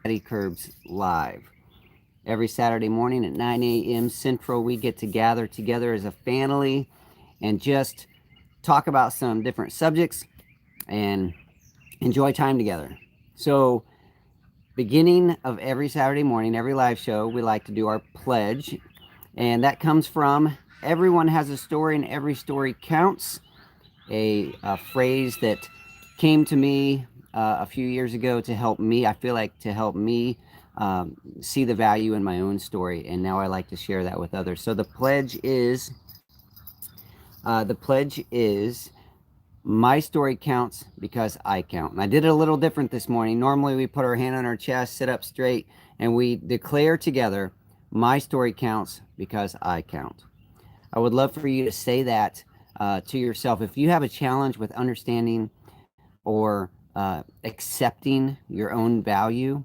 Daddykirbs Live. Every Saturday morning at 9 a.m. Central, we get to gather together as a family and just talk about some different subjects and enjoy time together. So, beginning of every Saturday morning, every live show, we like to do our pledge. And that comes from everyone has a story and every story counts. A phrase that came to me a few years ago to help me, I feel like to help me see the value in my own story. And now I like to share that with others. So the pledge is my story counts because I count. And I did it a little different this morning. Normally we put our hand on our chest, sit up straight, and we declare together, my story counts because I count. I would love for you to say that to yourself. If you have a challenge with understanding or accepting your own value,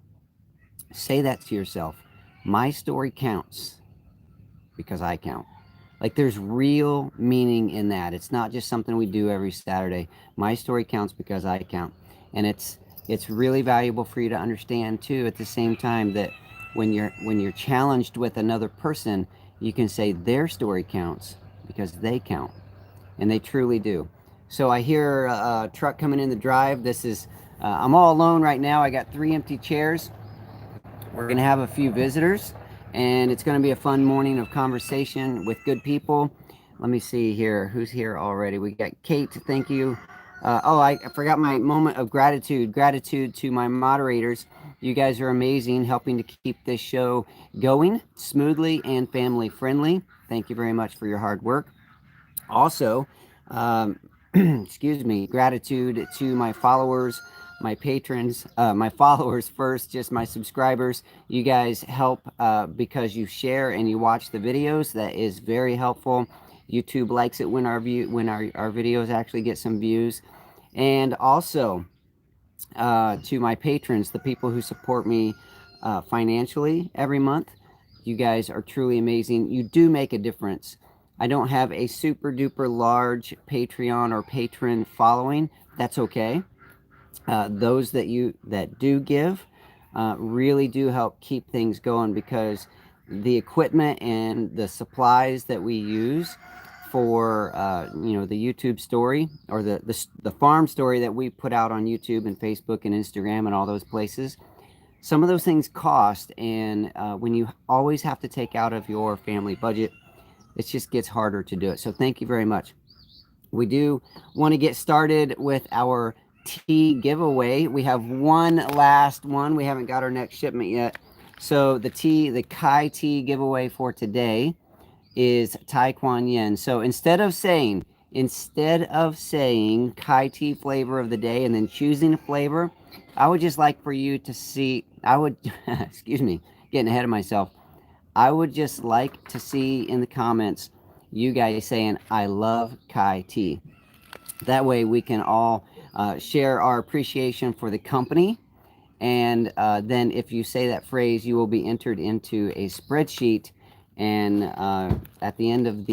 say that to yourself. My story counts because I count. Like there's real meaning in that. It's not just something we do every Saturday. My story counts because I count. And it's really valuable for you to understand too at the same time that when you're challenged with another person, you can say their story counts because they count. And they truly do. So I hear a truck coming in the drive. This is I'm all alone right now. I got 3 empty chairs. We're gonna have a few visitors, and it's gonna be a fun morning of conversation with good people. Let me see here, who's here already. We got Kate, thank you. I forgot my moment of gratitude. Gratitude to my moderators. You guys are amazing, helping to keep this show going smoothly and family friendly. Thank you very much for your hard work. Also, excuse me, gratitude to my followers, my patrons, my followers first, just my subscribers. You guys help because you share and you watch the videos. That is very helpful. YouTube likes it when our videos actually get some views. And also to my patrons, the people who support me financially every month. You guys are truly amazing. You do make a difference. I don't have a super duper large Patreon or patron following. That's okay. Those that do give really do help keep things going because the equipment and the supplies that we use for the YouTube story or the farm story that we put out on YouTube and Facebook and Instagram and all those places, some of those things cost, and when you always have to take out of your family budget, it just gets harder to do it. So thank you very much. We do want to get started with our tea giveaway. We have one last one. We haven't got our next shipment yet. So the Kai tea giveaway for today is Tai Kuan Yin. So instead of saying Kai tea flavor of the day and then choosing a flavor, I would just like for you to see, excuse me, getting ahead of myself. I would just like to see in the comments you guys saying, I love Kai tea. That way we can all share our appreciation for the company. And then if you say that phrase, you will be entered into a spreadsheet. And at the end of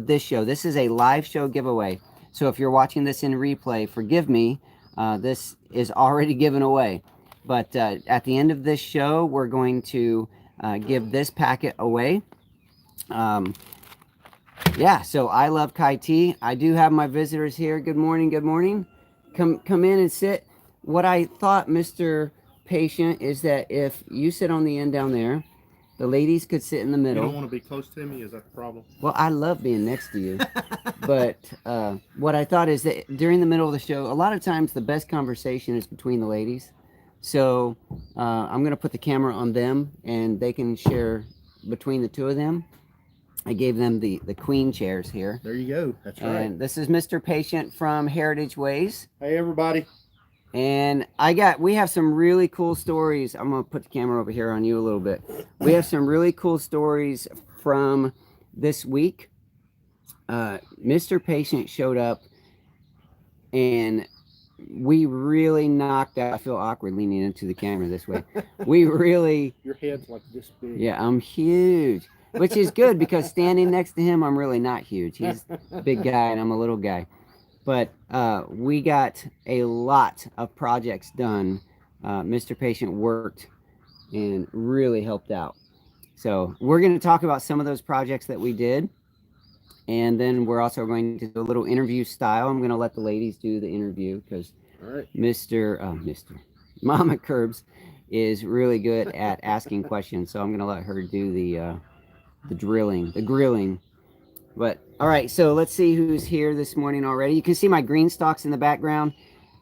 this show, this is a live show giveaway. So if you're watching this in replay, forgive me, this is already given away. But at the end of this show, we're going to give this packet away. Yeah, so I love Kai tea. I do have my visitors here. Good morning, good morning. Come in and sit. What I thought, Mr. Patient, is that if you sit on the end down there, the ladies could sit in the middle. You don't want to be close to me? Is that the problem? Well, I love being next to you. But what I thought is that during the middle of the show, a lot of times the best conversation is between the ladies. So I'm going to put the camera on them, and they can share between the two of them. I gave them the queen chairs here. There you go. That's right. And this is Mr. Patient from Heritage Ways. Hey, everybody. And we have some really cool stories. I'm going to put the camera over here on you a little bit. We have some really cool stories from this week. Mr. Patient showed up, and we really knocked out. I feel awkward leaning into the camera this way. We really. Your head's like this big. Yeah, I'm huge, which is good because standing next to him, I'm really not huge. He's a big guy and I'm a little guy. But we got a lot of projects done. Mr. Patient worked and really helped out. So we're going to talk about some of those projects that we did. And then we're also going to do a little interview style. I'm going to let the ladies do the interview because Mr. Mama Kirbs is really good at asking questions. So I'm going to let her do the grilling. But all right, so let's see who's here this morning already. You can see my green stalks in the background.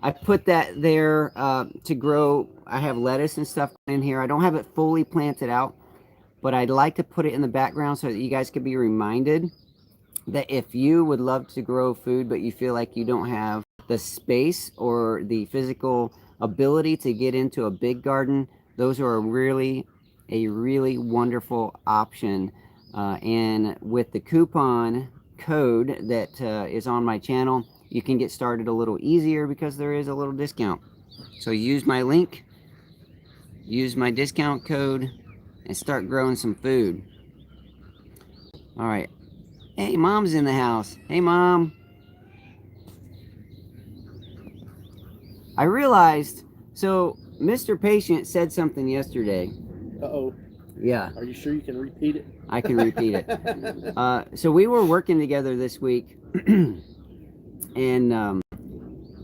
I put that there to grow. I have lettuce and stuff in here. I don't have it fully planted out, but I'd like to put it in the background so that you guys could be reminded that if you would love to grow food, but you feel like you don't have the space or the physical ability to get into a big garden, those are a really wonderful option. And with the coupon code that is on my channel, you can get started a little easier because there is a little discount. So use my link, use my discount code, and start growing some food. All right. Hey, Mom's in the house. Hey, Mom. I realized, so Mr. Patient said something yesterday. Uh-oh. Yeah. Are you sure you can repeat it? I can repeat it. So we were working together this week, and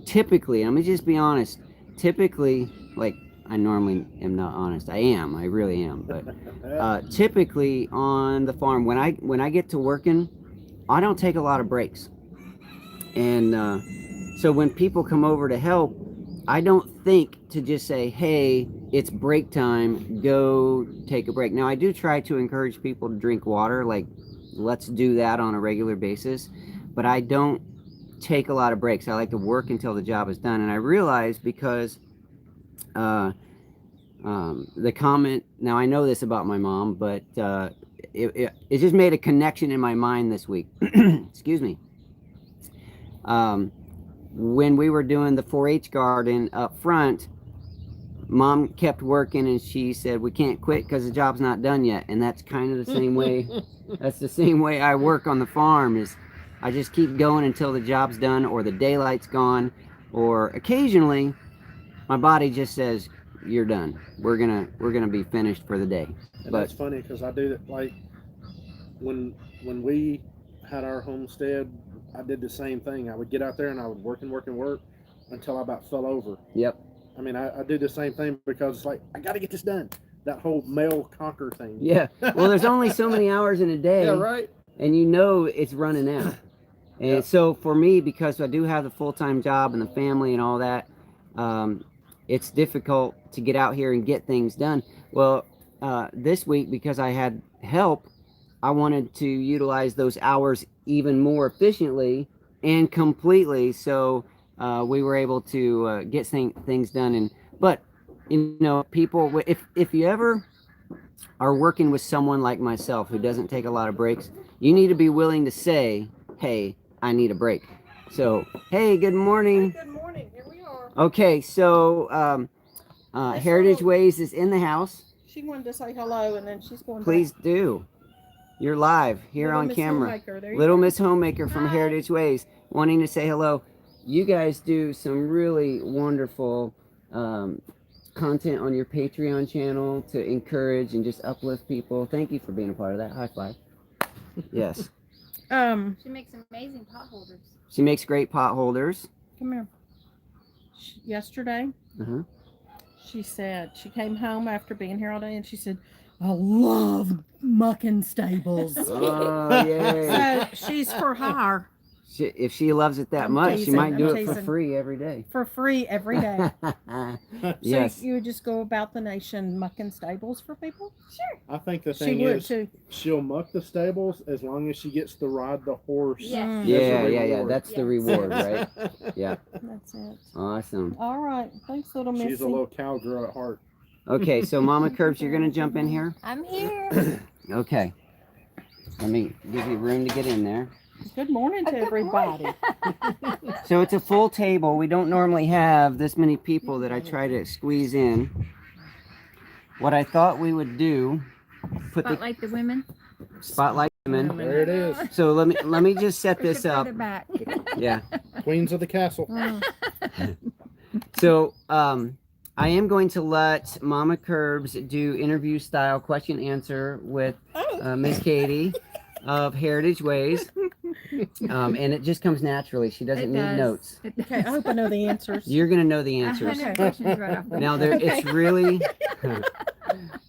typically, let me just be honest, typically, like, I normally am not honest. I really am. But typically on the farm, when I get to working, I don't take a lot of breaks. And so when people come over to help, I don't think to just say, hey, it's break time, go take a break. Now, I do try to encourage people to drink water, like, let's do that on a regular basis. But I don't take a lot of breaks. I like to work until the job is done. And I realize because the comment, now I know this about my mom, but it just made a connection in my mind this week. Excuse me. When we were doing the 4-H garden up front, Mom kept working and she said, we can't quit because the job's not done yet. And that's kind of the same way. That's the same way I work on the farm, is I just keep going until the job's done or the daylight's gone, or occasionally my body just says, you're done. We're gonna be finished for the day. And that's funny because I do that. Like when we had our homestead, I did the same thing. I would get out there and I would work until I about fell over. Yep. I mean, I do the same thing because it's like, I got to get this done. That whole male conquer thing. Yeah. Well, there's only so many hours in a day. Yeah, right. And you know it's running out. And Yep. So for me, because I do have the full-time job and the family and all that, it's difficult to get out here and get things done. Well, this week, because I had help, I wanted to utilize those hours even more efficiently and completely. So we were able to get things done. But you know, people, if you ever are working with someone like myself who doesn't take a lot of breaks, you need to be willing to say, hey, I need a break. So, hey, good morning. Good morning. Here we are. Okay, so Heritage Ways is in the house. She wanted to say hello, and then she's going. Please do. You're live here Little on Miss camera. Homemaker. There you Little go. Miss Homemaker from Hi. Heritage Ways, wanting to say hello. You guys do some really wonderful content on your Patreon channel to encourage and just uplift people. Thank you for being a part of that. High five. Yes. She makes amazing pot holders. She makes great pot holders. Come here. Yesterday, Uh-huh. she said she came home after being here all day, and she said, I love mucking stables. Oh, yay. So she's for hire. If she loves it that I'm much, she teasing, might do I'm it for teasing. free every day. For free every day. Yes. So you would just go about the nation mucking stables for people? Sure. I think the She thing would is, too. she'll muck the stables as long as she gets to ride the horse. Yes. Mm. As a Yeah. reward. That's the Yes. reward, right? Yeah. That's it. Awesome. All right. Thanks, little missy. She's a little cowgirl at heart. Okay, so Mama Kirbs, you're gonna jump in here. I'm here. Okay. Let me give you room to get in there. Good morning to Good everybody. So it's a full table. We don't normally have this many people that I try to squeeze in. What I thought we would do, put Spotlight the women. the spotlight women. There it is. So let me just set Push this it up. further back. Yeah. Queens of the castle. Mm. So I am going to let Mama Curbs do interview style question answer with Miss Katie of Heritage Ways. And it just comes naturally. She doesn't need notes. Okay, I hope I know the answers. You're going to know the answers. Now,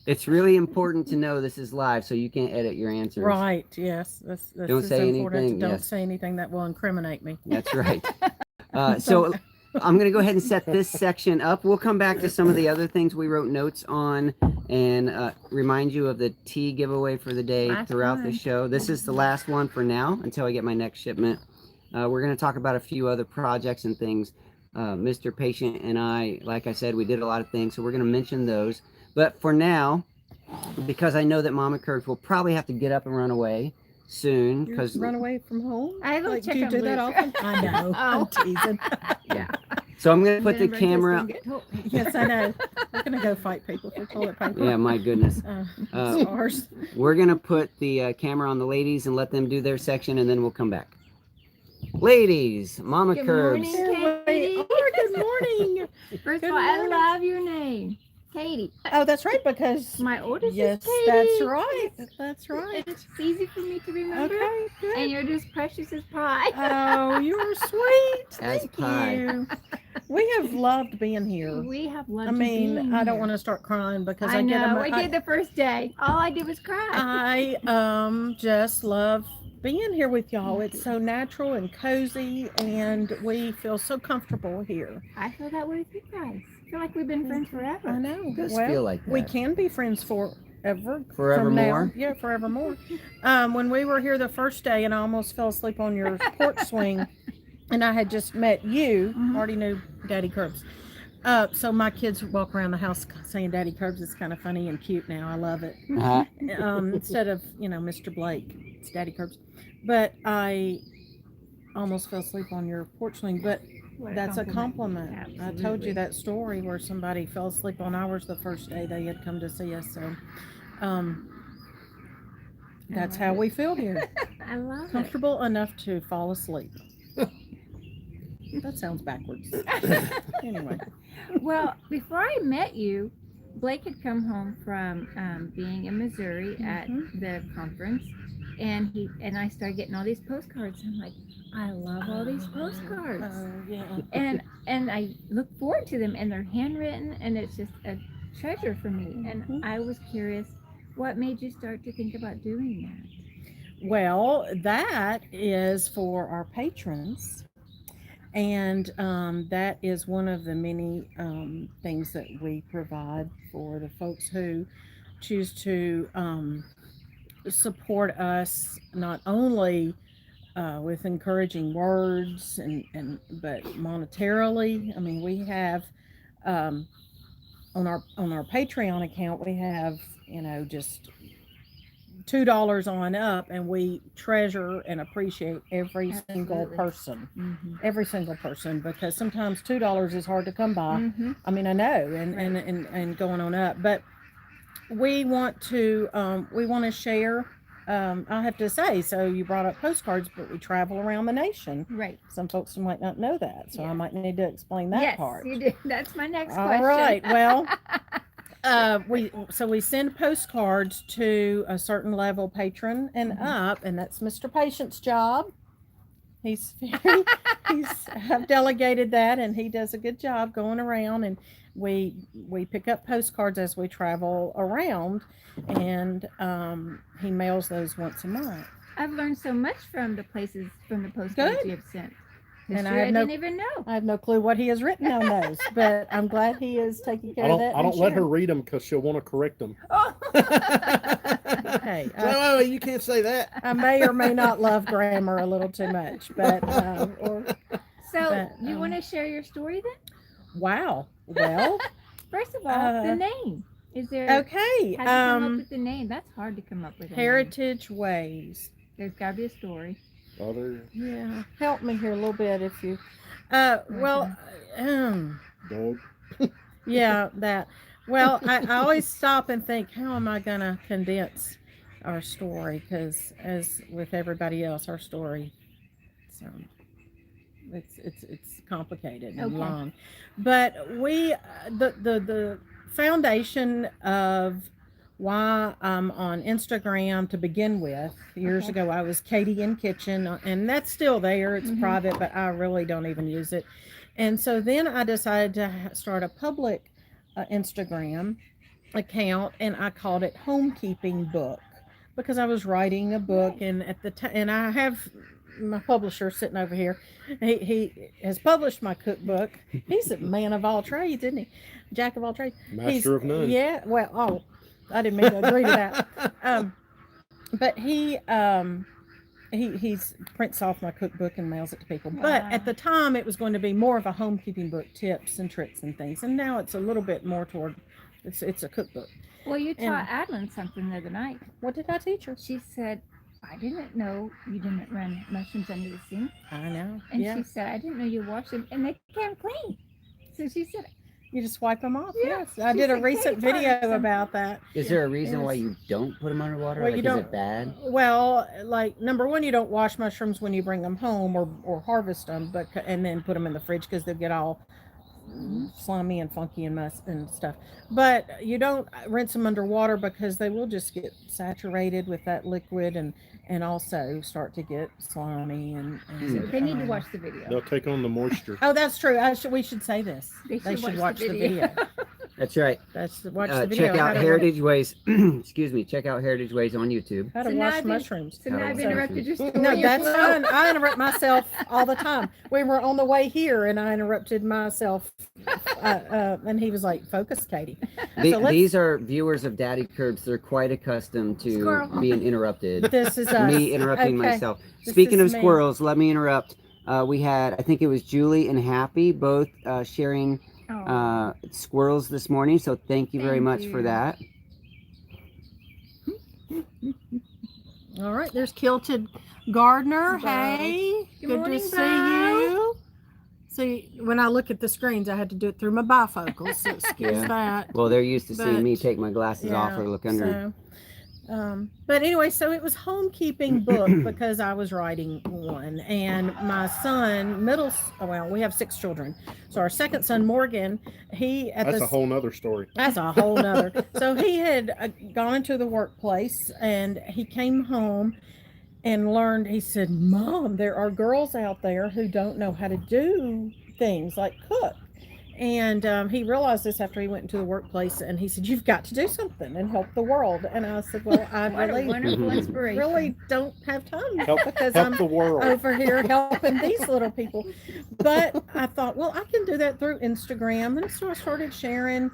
it's really important to know this is live, so you can't edit your answers. Right, yes. That's Don't say important. anything. Don't Yes. say anything that will incriminate me. That's right. So I'm going to go ahead and set this section up. We'll come back to some of the other things we wrote notes on and remind you of the tea giveaway for the day throughout the show. This is the last one for now until I get my next shipment. We're going to talk about a few other projects and things. Mr. Patient and I, like I said, we did a lot of things, so we're going to mention those. But for now, because I know that Mama Curbs will probably have to get up and run away soon. Because run away from home? I go Like, check do you on do that Luke. often? I know. I'm teasing. yeah. So I'm going to put the camera. Yes, I know. We're going to go fight people for toilet paper. Yeah, my goodness. Stars. We're going to put the camera on the ladies and let them do their section, and then we'll come back. Ladies, Mama Good Curbs. morning. Here we Katie. are. Good morning. First Good of all, I morning. love your name, Katie. Oh, that's right, because My oldest yes, is Katie. that's right. That's right. It's easy for me to remember. Okay, good. And you're just precious as pie. Oh, you're sweet. As Thank pie. you. We have loved being here. We have loved I mean, being I don't here. want to start crying because I I get know. I did the first day. All I did was cry. I just love being here with y'all. It's so natural and cozy, and we feel so comfortable here. I feel that way with you guys. I feel like we've been friends forever. I know. It does Well, feel like that. we can be friends forever. Forevermore? From now. Yeah, forevermore. When we were here the first day, and I almost fell asleep on your porch swing, and I had just met you, already knew Daddykirbs. So my kids walk around the house saying Daddykirbs is kind of funny and cute now. I love it. Uh-huh. Instead of, Mr. Blake, it's Daddykirbs. But I almost fell asleep on your porch swing, but that's a compliment. I told you that story where somebody fell asleep on ours the first day they had come to see us. So that's how we feel here. I love Comfortable enough to fall asleep. That sounds backwards. Anyway. it. Well, before I met you, Blake had come home from being in Missouri at the conference, and I started getting all these postcards. I'm like, I love all these postcards. Yeah. And I look forward to them, and they're handwritten, and it's just a treasure for me. And I was curious, what made you start to think about doing that? Well, that is for our patrons. And that is one of the many things that we provide for the folks who choose to support us, not only with encouraging words but monetarily. I mean, we have on our Patreon account, we have just $2 on up, and we treasure and appreciate every single person, because sometimes $2 is hard to come by. I mean, I know, and going on up, but we want to share. I have to say, so you brought up postcards, but we travel around the nation. Right. Some folks might not know that, so I Yeah. might need to explain that part. Yes, you did. That's my next All question. right. Well, we send postcards to a certain level patron and up, and that's Mr. Patient's job. He's I've delegated that, and he does a good job going around, and we pick up postcards as we travel around, and he mails those once a month. I've learned so much from the postcards Good. you have sent. And This I year have no- didn't even know. I have no clue what he has written on those, but I'm glad he is taking care of that. I don't and let her sharing. read them because she'll want to correct them. Hey, No, you can't say that. I may or may not love grammar a little too much, but So But, you want to share your story then? wow. Well, First of all, the name. Is there? okay. How did you come up with the name? That's hard to come up with. Heritage Ways. There's got to be a story. Other Yeah, help me here a little bit if you. Well, dog. yeah, that. Well, I always stop and think, how am I gonna condense our story? Because as with everybody else, our story. So It's complicated and Okay. long, but we the foundation of why I'm on Instagram to begin with. Years Okay. ago, I was Katie in Kitchen, and that's still there. It's Mhm. private, but I really don't even use it. And so then I decided to start a public Instagram account, and I called it Homekeeping Book because I was writing a book, Nice. and at the time, and I have my publisher sitting over here. He has published my cookbook. He's a man of all trades, isn't he? Jack of all trades. Master of none. Yeah. Well, oh, I didn't mean to agree to that. But he's prints off my cookbook and mails it to people. But Wow. at the time, it was going to be more of a homekeeping book, tips and tricks and things. And now it's a little bit more toward it's a cookbook. Well, you And- taught Adeline something the other night. What did I teach her? She said, I didn't know you didn't run mushrooms under the sink. I know. And Yeah. she said, I didn't know you washed them and they came clean. So she said, You just wipe them off. Yeah, Yes. I she did a said recent Katie taught her video something. about that. Is there a reason why Yes. you don't put them underwater? Well, Like, you is don't- it bad? Well, like number one, you don't wash mushrooms when you bring them home or harvest them, but and then put them in the fridge because they'll get all slimy and funky and mess and stuff. But you don't rinse them underwater because they will just get saturated with that liquid and also start to get slimy and they need to watch the video. They'll take on the moisture. Oh, that's true. We should say this. They They should should watch watch the the video. video. That's right. Watch the video. Check how out to- Heritage Ways. Excuse me. Check out Heritage Ways on YouTube. How to So now wash I've been- mushrooms. So now I've So- interrupted your story. No, Your that's flow. fine. I interrupt myself all the time. We were on the way here, and I interrupted myself, and he was like, "Focus, Katie." So let's- These are viewers of Daddykirbs. They're quite accustomed to Squirrel. being interrupted. This is us. Me interrupting Okay. myself. This Speaking is of me. squirrels, let me interrupt. We had, I think it was Julie and Happy, both sharing Oh, squirrels this morning. So thank you very Thank much for you. that. All right, there's Kilted Gardner. Bo. Hey, Good good morning, to see Bo. you. See, when I look at the screens, I had to do it through my bifocals. So excuse Yeah. that. Well, they're used to seeing me But- take my glasses off or look under. But anyway, so it was homekeeping book because I was writing one, and my son, well, we have 6 children. So our second son, Morgan, That's a whole nother story. That's a whole nother. So he had gone into the workplace, and he came home and learned. He said, "Mom, there are girls out there who don't know how to do things like cook." And he realized this after he went into the workplace, and he said, "You've got to do something and help the world." And I said, "Well, I what a really, wonderful inspiration. really don't have time Help, because help I'm the world. over here helping these little people." But I thought, well, I can do that through Instagram. And so I started sharing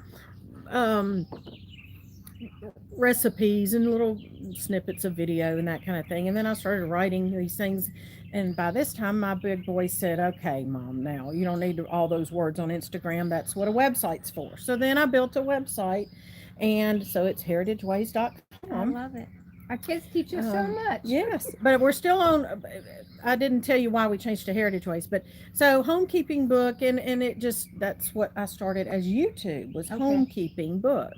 recipes and little snippets of video and that kind of thing. And then I started writing these things. And by this time, my big boy said, "Okay, Mom, now you don't need all those words on Instagram. That's what a website's for." So then I built a website. And so it's I heritageways.com. love it. Our kids teach us so Um, much. Yes, but we're still on. I didn't tell you why we changed to Heritage Ways, but so homekeeping book, and it just that's what I started as YouTube was Okay. homekeeping book,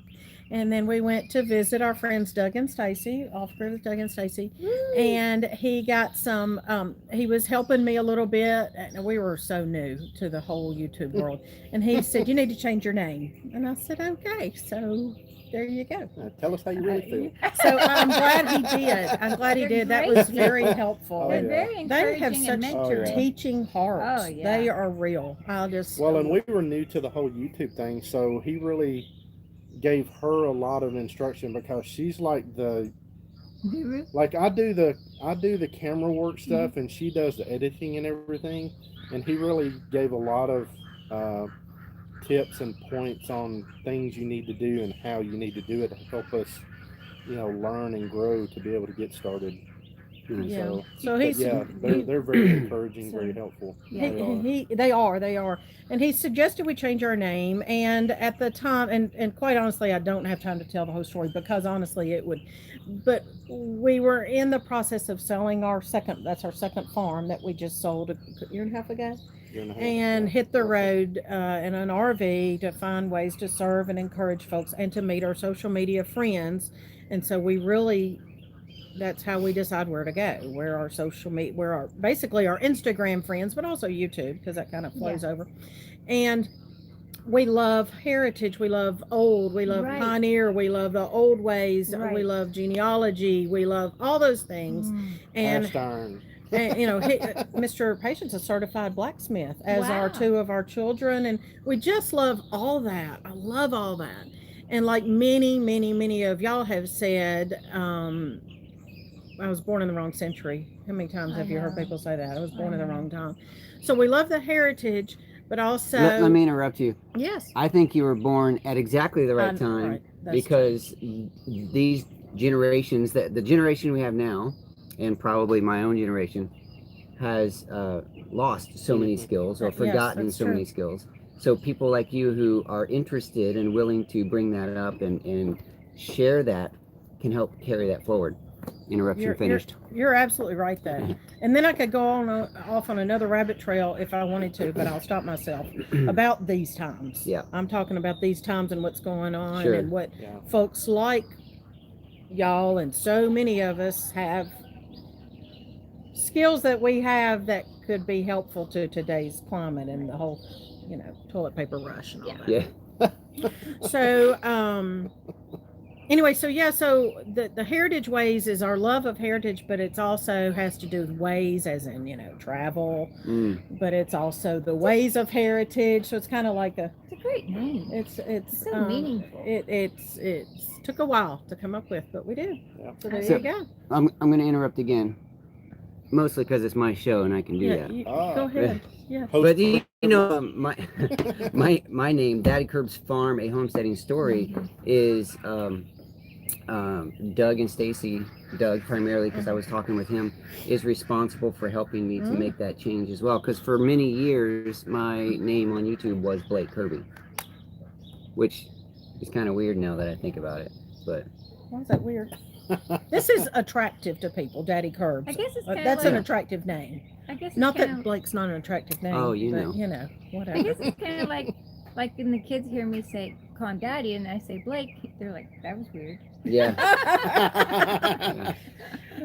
and then we went to visit our friends Doug and Stacy, off grid with Doug and Stacy, and he got some. He was helping me a little bit, and we were so new to the whole YouTube world, and he said, "You need to change your name," and I said, "Okay," so. There you go. Tell us how you really feel. So I'm glad he did. I'm glad he They're did. That great was people. very helpful. They're yeah. very They have encouraging such and mentoring. yeah. teaching hearts. Oh, yeah. They are real. I'll just Well, and we were new to the whole YouTube thing, so he really gave her a lot of instruction because she's like the Guru. like I do the camera work stuff and she does the editing and everything, and he really gave a lot of tips and points on things you need to do and how you need to do it to help us, learn and grow to be able to get started. Yeah. So, So but he's yeah, they're very encouraging, very So- helpful. Yeah. They are. they are. And he suggested we change our name. And at the time, and quite honestly, I don't have time to tell the whole story because honestly it would, but we were in the process of selling our second farm that we just sold a year and a half ago. Year and a half, And yeah. hit the road in an RV to find ways to serve and encourage folks and to meet our social media friends. And so we really that's how we decide where to go, where our social media, where our basically our Instagram friends, but also YouTube, because that kind of flows over. And we love heritage, we love old, we love Right. pioneer, we love the old ways, we Right. love genealogy, we love all those things. And Cast iron. and you know, Mr. Patience is a certified blacksmith, as are Wow. 2 of our children, and we just love all that. I love all that. And like many of y'all have said, I was born in the wrong century. How many times I have you heard know. people say that? I was born I in the know. wrong time. So we love the heritage, but also Let me interrupt you. yes, I think you were born at exactly the right time, right, that's because these generations, that the generation we have now, and probably my own generation, has lost so many skills, or Yes, forgotten that's so true. many skills. So people like you who are interested and willing to bring that up and share that can help carry that forward. Interruption finished. You're absolutely right though. And then I could go on off on another rabbit trail if I wanted to, but I'll stop myself about these times. Yeah. I'm talking about these times and what's going on Sure. and what Yeah. folks like y'all and so many of us have skills that we have that could be helpful to today's climate and the whole, you know, toilet paper rush and all that. Yeah. So, anyway, so yeah, so the heritage ways is our love of heritage, but it's also has to do with ways, as in, you know, travel, but it's also the ways of heritage. So it's kind of like It's a great name. it's So meaningful. It's took a while to come up with, but we did. Yeah. So there So- you go. I'm going to interrupt again, mostly because it's my show and I can do that. Go ahead. Yeah. But you know, my name, Daddykirbs Farm, a homesteading story, is Doug and Stacy. Doug primarily, because I was talking with him, is responsible for helping me to make that change as well. Because for many years, my name on YouTube was Blake Kirby, which is kind of weird now that I think about it. But Why is that weird? This is attractive to people, Daddykirbs. I guess it's kind of That's like, an attractive name. I guess it's Not kind that of, Blake's not an attractive name. Oh, you but, know. You know, whatever. I guess it's kind of like when the kids hear me say call him Daddy and I say Blake, they're like, that was weird. yeah.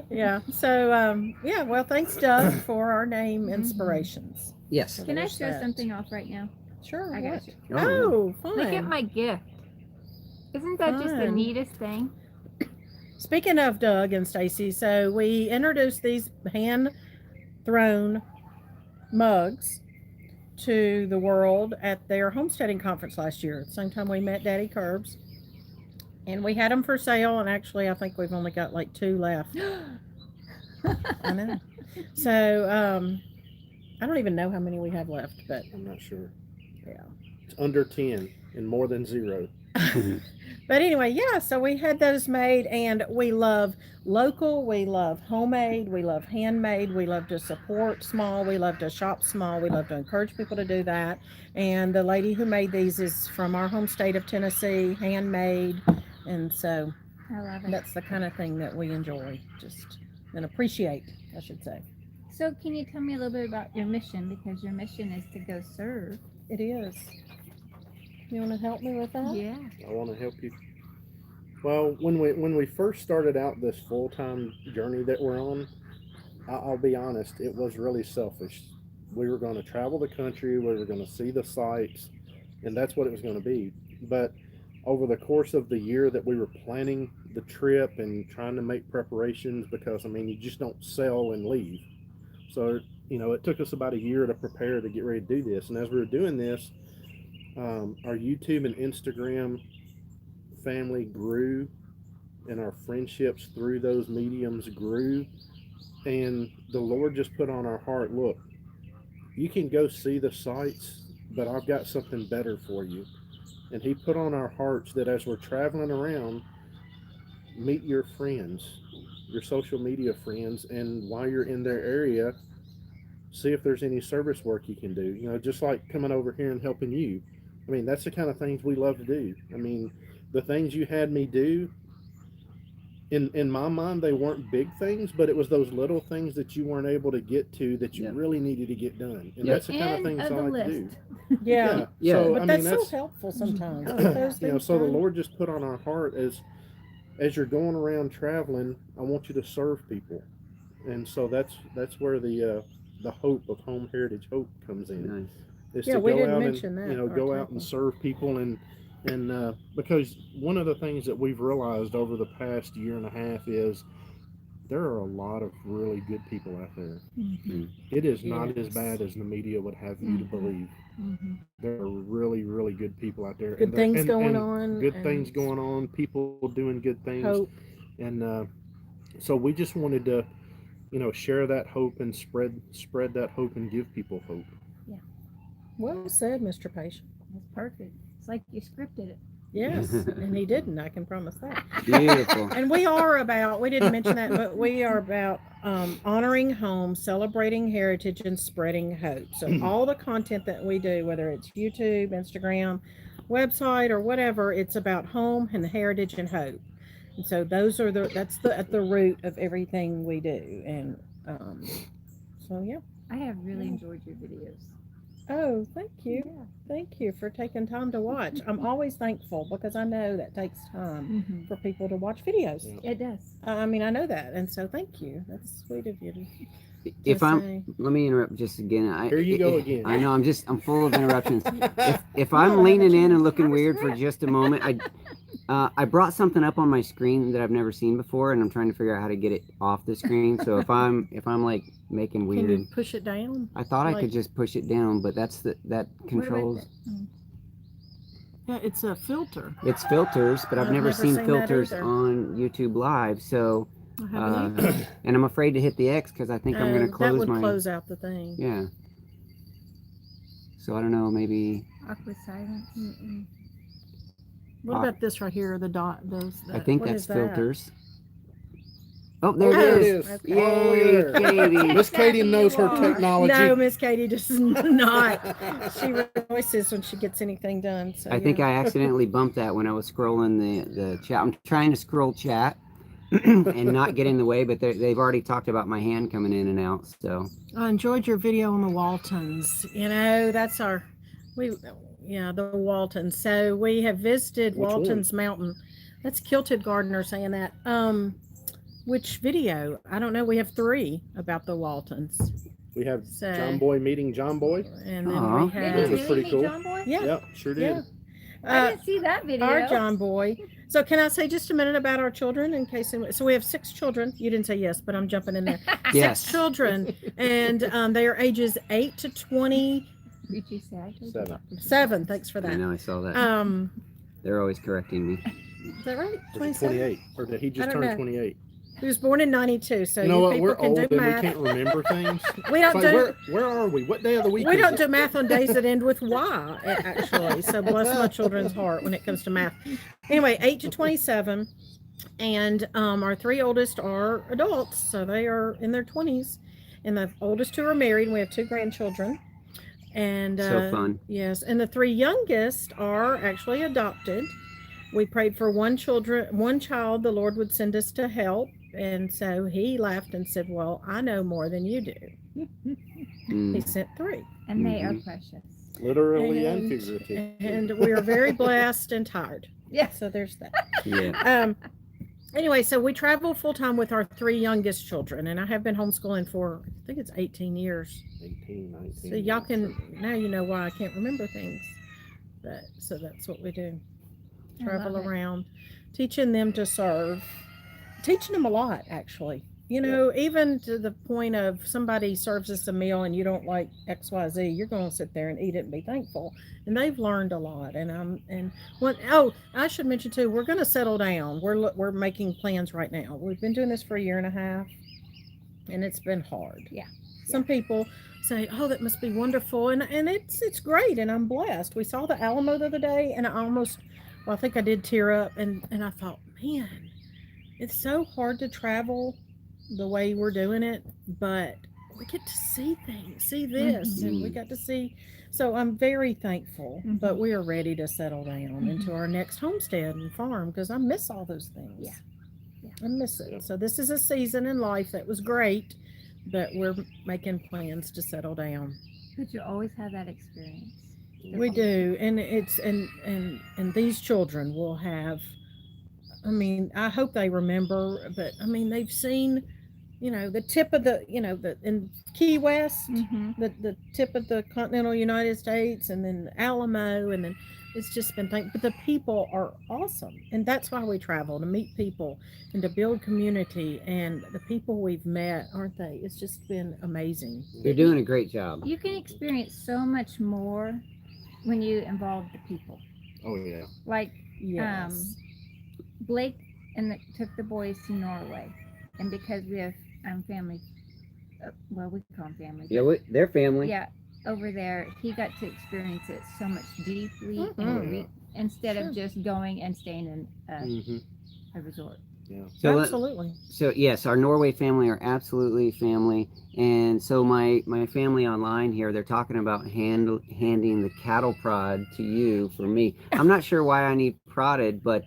Yeah. So, yeah. Well, thanks, Doug, for our name inspirations. Yes. So Can I there's show that. something off right now? Sure. I what? got you. Oh, fun. Look at my gift. Isn't that just the Fun. neatest thing? Speaking of Doug and Stacy, so we introduced these hand-thrown mugs to the world at their homesteading conference last year. At the same time we met Daddykirbs. And we had them for sale, and actually I think we've only got like 2 left. I know. So, I don't even know how many we have left, but I'm not sure. yeah. It's under 10 and more than 0. But anyway, yeah, so we had those made, and we love local, we love homemade, we love handmade, we love to support small, we love to shop small, we love to encourage people to do that. And the lady who made these is from our home state of Tennessee, handmade, and so I love it. that's the kind of thing that we enjoy, just and appreciate, I should say. So can you tell me a little bit about your mission? Because your mission is to go serve. It is. You want to help me with that? Yeah. I want to help you. Well, when we first started out this full-time journey that we're on, I'll be honest, it was really selfish. We were going to travel the country, we were going to see the sights, and that's what it was going to be. But over the course of the year that we were planning the trip and trying to make preparations, because I mean, you just don't sell and leave. So, you know, it took us about a year to prepare to get ready to do this. And as we were doing this, our YouTube and Instagram family grew, and our friendships through those mediums grew. And the Lord just put on our heart, look, you can go see the sights, but I've got something better for you. And he put on our hearts that as we're traveling around, meet your friends, your social media friends, and while you're in their area, see if there's any service work you can do. You know, just like coming over here and helping you. I mean, that's the kind of things we love to do. I mean, the things you had me do, in my mind, they weren't big things, but it was those little things that you weren't able to get to that you really needed to get done. And that's the kind of things I like to do. Yeah. Yeah. So, But I that's mean, so helpful sometimes. you know, so the Lord just put on our heart as as you're going around traveling, I want you to serve people, and so that's where the hope of Home Heritage Hope comes in. Nice. Is Yeah, to we go didn't out mention and that, our go out and tagline. serve people, and because one of the things that we've realized over the past year and a half is there are a lot of really good people out there. Mhm. It is not as Yes. bad as the media would have you to Mhm. believe. Mhm. There are really, really good people out there, Good things going on, good and things going on. People doing good things, hope. and so we just wanted to, share that hope and spread that hope and give people hope. Well said, Mr. Patient. That's perfect. It's like you scripted it. Yes, and he didn't. I can promise that. Beautiful. And we are about, we didn't mention that, but we are about honoring home, celebrating heritage, and spreading hope. So all the content that we do, whether it's YouTube, Instagram, website, or whatever, it's about home and heritage and hope. And so those are that's at the root of everything we do. And so, yeah. I have really enjoyed your videos. Oh, thank you. Yeah. Thank you for taking time to watch. I'm always thankful because I know that takes time for people to watch videos. Yeah. It does. I mean, I know that, and so thank you. That's sweet of you to If I'm, say. let me interrupt just again. Here you go again. I know I'm full of interruptions. If I'm leaning in and looking weird for just a moment, I brought something up on my screen that I've never seen before, and I'm trying to figure out how to get it off the screen. So if I'm like making Can weird, you push it down? I thought I like- could just push it down, but that controls. Yeah, it's a filter. It's filters, but I've never seen that filters either. on YouTube Live. So, I haven't either. and I'm afraid to hit the X because I think I'm going to that close would my. close out the thing. Yeah. So I don't know. Maybe Awkward silence. What about this right here? The dot. Those. I think what that's is that? filters. Oh, there Oh, it is. okay. Yay, Oh, Katie. Miss Katie knows her technology. No, Miss Katie does not. She rejoices when she gets anything done. So I think yeah. I accidentally bumped that when I was scrolling the chat. I'm trying to scroll chat and not get in the way, but they've already talked about my hand coming in and out. So I enjoyed your video on the Waltons. You know, that's the Waltons. So we have visited Which Waltons Mountain. That's Kilted Gardener saying that. Which video? I don't know. We have 3 about the Waltons. We have So- John Boy meeting John Boy. And then Aw. we Did you have was really pretty meet cool. John Boy? yeah, Yep, sure did. yeah. I didn't see that video. Our John Boy. So can I say just a minute about our children in case? So we have 6 children. You didn't say yes, but I'm jumping in there. yes, 6 children, and they are ages 8 to 27. Did you say I told 7. Thanks for I that. know I saw that. They're always correcting me. Is that right? Was he 28, or did he I just don't turn know. 28? He was born in 92, so You know what? people We're can old do and we math. can't remember things. We don't It's like, do where are we? What day of the week? we is don't it? do math on days that end with Y, actually. So bless my children's heart when it comes to math. Anyway, 8 to 27, and our 3 oldest are adults, so they are in their 20s, and the oldest 2 are married. And we have 2 grandchildren, and So fun. yes, and the 3 youngest are actually adopted. We prayed for one child the Lord would send us to help, and so he laughed and said, "Well, I know more than you do." Mm. He sent 3. And they are precious. Literally and figuratively. And we are very blessed and tired. Yeah. So there's that. Yeah. Anyway, so we travel full time with our 3 youngest children, and I have been homeschooling for, I think it's 18 years. 18, 19. So y'all can, now you know why I can't remember things. But so that's what we do. I Travel love it. around, teaching them to serve, teaching them a lot, actually. You know, even to the point of somebody serves us a meal and you don't like XYZ, you're going to sit there and eat it and be thankful. And they've learned a lot. I should mention too, we're going to settle down. We're making plans right now. We've been doing this for a year and a half, and it's been hard. Yeah. Some people say, "Oh, that must be wonderful," and it's great, and I'm blessed. We saw the Alamo the other day, and I think I did tear up, and I thought, man, it's so hard to travel the way we're doing it, but we get to see things, see this, and we got to see. So I'm very thankful, but we are ready to settle down into our next homestead and farm because I miss all those things. Yeah. I miss it. Yeah. So this is a season in life that was great, but we're making plans to settle down. But you always have that experience. We do, and it's and these children will have I mean, I hope they remember, but I mean, they've seen, the tip of in Key West, Mm-hmm. the tip of the continental United States, and then Alamo, and then it's just been but the people are awesome, and that's why we travel, to meet people and to build community. And the people we've met, aren't they? It's just been amazing. You're doing a great job. You can experience so much more when you involve the people. Oh yeah. Like Yes. Blake took the boys to Norway, and because we have family, well, we call them family. Yeah, their family. Yeah, over there, he got to experience it so much deeply Mhm. instead Sure. of just going and staying in Mm-hmm. a resort. Yeah. So Absolutely. So yes, our Norway family are absolutely family, and so my family online here, they're talking about handing the cattle prod to you for me. I'm not sure why I need prodded, but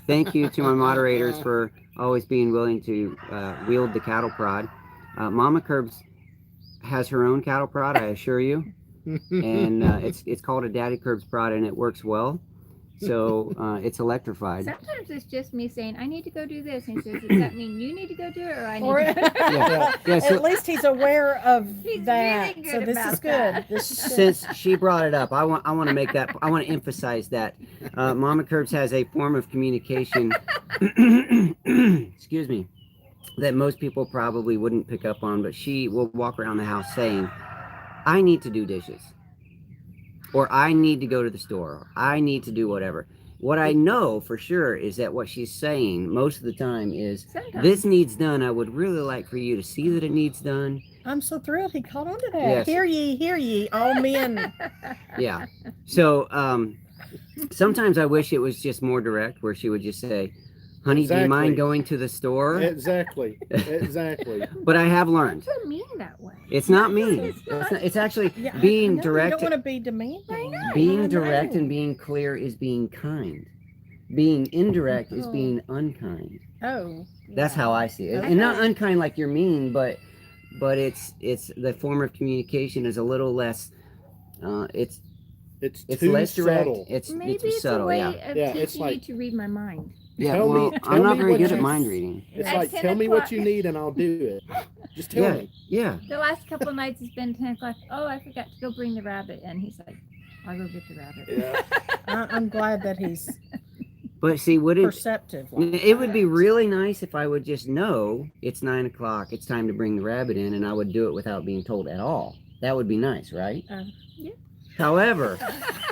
thank you to my moderators for always being willing to wield the cattle prod. Mama Curbs has her own cattle prod, I assure you, and it's called a Daddykirbs prod, and it works well. So it's electrified. Sometimes it's just me saying, I need to go do this. And he says, does that mean you need to go do it, or I need Or, to go do it? Yeah, so- at least he's aware of He's that. really good So this about is good. that. This is good. Since she brought it up, I want to make that. I want to emphasize that Mama Curbs has a form of communication. Excuse me, that most people probably wouldn't pick up on, but she will walk around the house saying, "I need to do dishes," or "I need to go to the store," or "I need to do whatever." What I know for sure is that what she's saying most of the time is, Sometimes. "This needs done. I would really like for you to see that it needs done." I'm so thrilled he caught on to that. Yes. Hear ye, all men. Yeah. So sometimes I wish it was just more direct, where she would just say, "Honey, do you mind Exactly. going to the store?" Exactly. Exactly. But I have learned Don't mean that way. it's not mean. It's It's actually Yeah, I being know, direct. You don't want to be demanding. I know. Being I direct know. and being clear is being kind. Being indirect is Oh. being unkind. Oh. That's yeah. how I see it, Okay. and not unkind like you're mean, but it's the form of communication is a little less. It's It's it's too less direct. subtle. Maybe It's it's subtle. a way Yeah. of Yeah, teaching it's like- you to read my mind. Yeah. Tell me- Well, tell I'm not me very what good you- at mind reading. It's At like 10 tell me what o'clock. you need and I'll do it. Just tell Yeah. me. Yeah. The last couple of nights it's been 10 o'clock. Oh, I forgot to go bring the rabbit. And he's like, I'll go get the rabbit. Yeah. I'm glad that he's But see, wouldn't perceptive. Like it would be that. really nice if I would just know it's 9 o'clock, it's time to bring the rabbit in, and I would do it without being told at all. That would be nice, right? Yeah. However,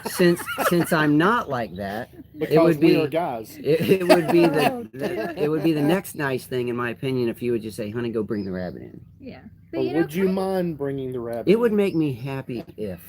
since I'm not like that, Because would we be- are guys. it would be Oh, dear. it would be the next nice thing, in my opinion, if you would just say, "Honey, go bring the rabbit in." Yeah. But But you know, would you kind of- mind bringing the rabbit? It would in? make me happy if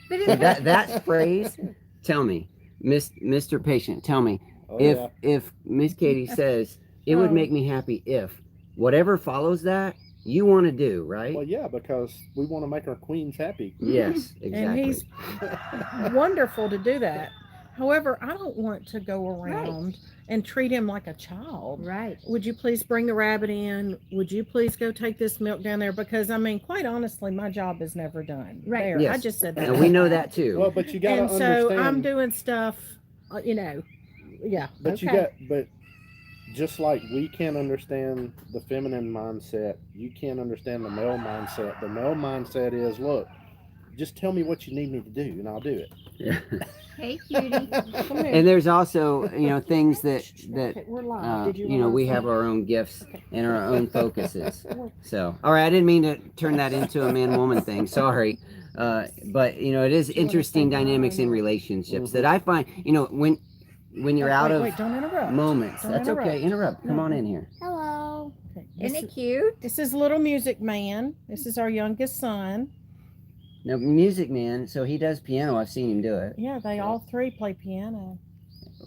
but it- that phrase. Tell me, Mr. Patient, tell me. Oh, if yeah. if Miss Katie says it would Oh. make me happy if whatever follows that you want to do, right? Well, yeah, because we want to make our queens happy. Yes, And exactly. he's wonderful to do that. However, I don't want to go around and treat him like a child. Right. Would you please bring the rabbit in? Would you please go take this milk down there? Because I mean, quite honestly, my job is never done. Right. There, Yes. I just said that. And we know that too. Well, but you got to And understand. so I'm doing stuff, yeah. But but just like we can't understand the feminine mindset, you can't understand the male mindset. The male mindset is, look, just tell me what you need me to do, and I'll do it. Yeah. Hey, cutie. Come here. And there's also things that Okay, we're live. Did you we realize have that? our own gifts Okay. and our own focuses. So, all right, I didn't mean to turn that into a man-woman thing. Sorry. But it is interesting dynamics in relationships that I find, when you're out Wait, of wait, don't interrupt. moments. Don't That's okay. Interrupt. Come No. on in here. Hello. Okay, Isn't This it cute? this is Little Music Man. This is our youngest son. Now, Music Man, so he does piano. I've seen him do it. Yeah, they all three play piano.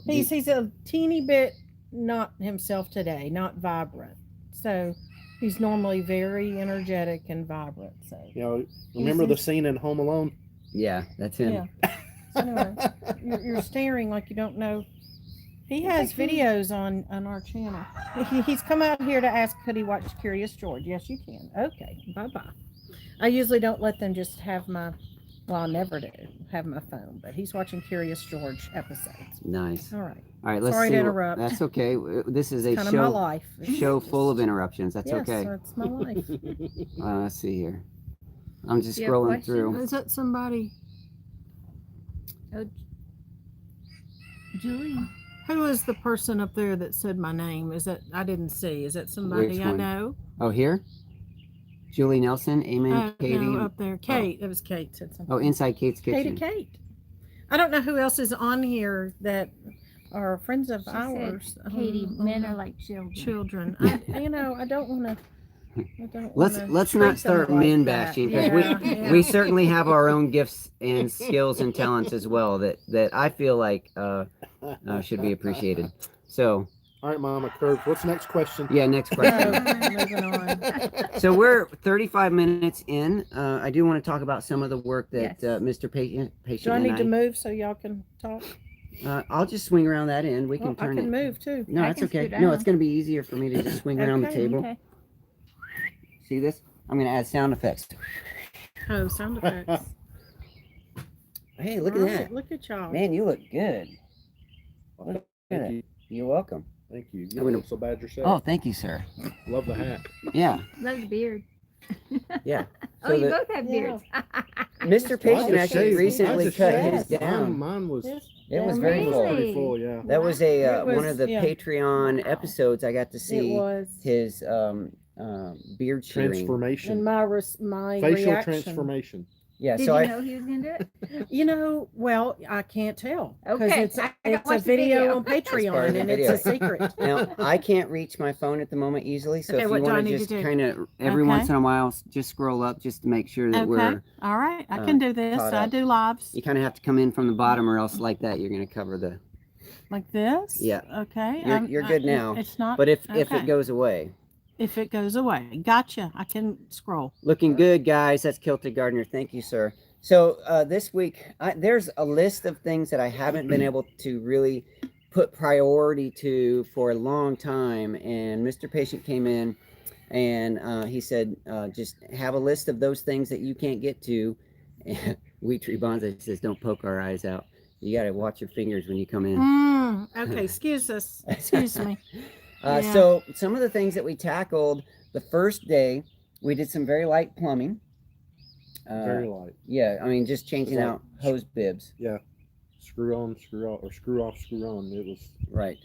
He's a teeny bit not himself today, not vibrant. So he's normally very energetic and vibrant. So Remember the He's- scene in Home Alone? Yeah, that's him. yeah. So anyway, you're staring like you don't know. He has videos on our channel. He's come out here to ask, could he watch Curious George? Yes, you can. Okay, bye bye. I usually don't let them just have my Well, I never do have my phone, but he's watching Curious George episodes. Nice. All right. All right, let's Sorry see. to interrupt. That's okay. This is a Kind of my show life. show full of interruptions. That's Yes, okay. that's my life. Let's see here. I'm just Do you have scrolling questions? through. Is that somebody? Oh, Julie. Who is the person up there that said my name? Is that I didn't see? Is that somebody Which I one? know? Oh, here? Julie Nelson, Amen, Katie. No, up there. Kate. It was Kate said something. Oh, Inside Kate's Kitchen. Kate. I don't know who else is on here that are friends of She ours. said, Katie, men are like children. children. I don't want to. Let's not start men bashing because we certainly have our own gifts and skills and talents as well that I feel like should be appreciated. So, All right, Mama Curve. What's the next question? yeah, next question. Moving on. So we're 35 minutes in. I do want to talk about some of the work that Yes. Mr. Patient Do I and need to move so y'all can talk? I'll just swing around that end. We can Well, I turn can it. move too. No, I that's can okay. scoot No, down. it's going to be easier for me to just swing around the Okay, table. Okay. See this? I'm going to add sound effects. Oh, sound effects. Hey, look at All that. right, Look at y'all. Man, you look good. Thank Yeah. you. You're welcome. Thank you. You I'm don't gonna- look so bad yourself. Oh, thank you, sir. Love the hat. Yeah, Love the beard. yeah. Oh, So you the- both have beards. Mr. Patient actually recently cut his down. Mine was It was very Really? full. pretty full, yeah. That was It one was- of the yeah. Patreon Wow. episodes. I got to It see was. his beard shearing. Transformation. And my Facial reaction. transformation. Yeah, Did so you I know he was going to do it? Well, I can't tell because Okay, it's I gotta a watch the video video. on part of Patreon the and video. it's a secret. now I can't reach my phone at the moment easily. So Okay, if what you do I want to need to just do? kind of every Okay. once in a while just scroll up just to make sure that Okay. All right. I can do this. caught I up. do lives you kind of have to come in from the bottom, or else like that you're going to cover the. like this. Yeah. Okay. You're good now. It's not. But if okay. it goes away. If it goes away, gotcha. I can scroll. Looking good, guys. That's Kilted Gardener. Thank you, sir. So this week, there's a list of things that I haven't been able to really put priority to for a long time. And Mr. Patient came in and he said, just have a list of those things that you can't get to. And Wheat Tree Bonsai says, don't poke our eyes out. You got to watch your fingers when you come in. Okay. Excuse us. Excuse me. Yeah. So some of the things that we tackled the first day, we did some very light plumbing. Very light. Yeah, I mean, just changing Like- out hose bibs. Screw on, screw off, or screw off, screw on. It was Right.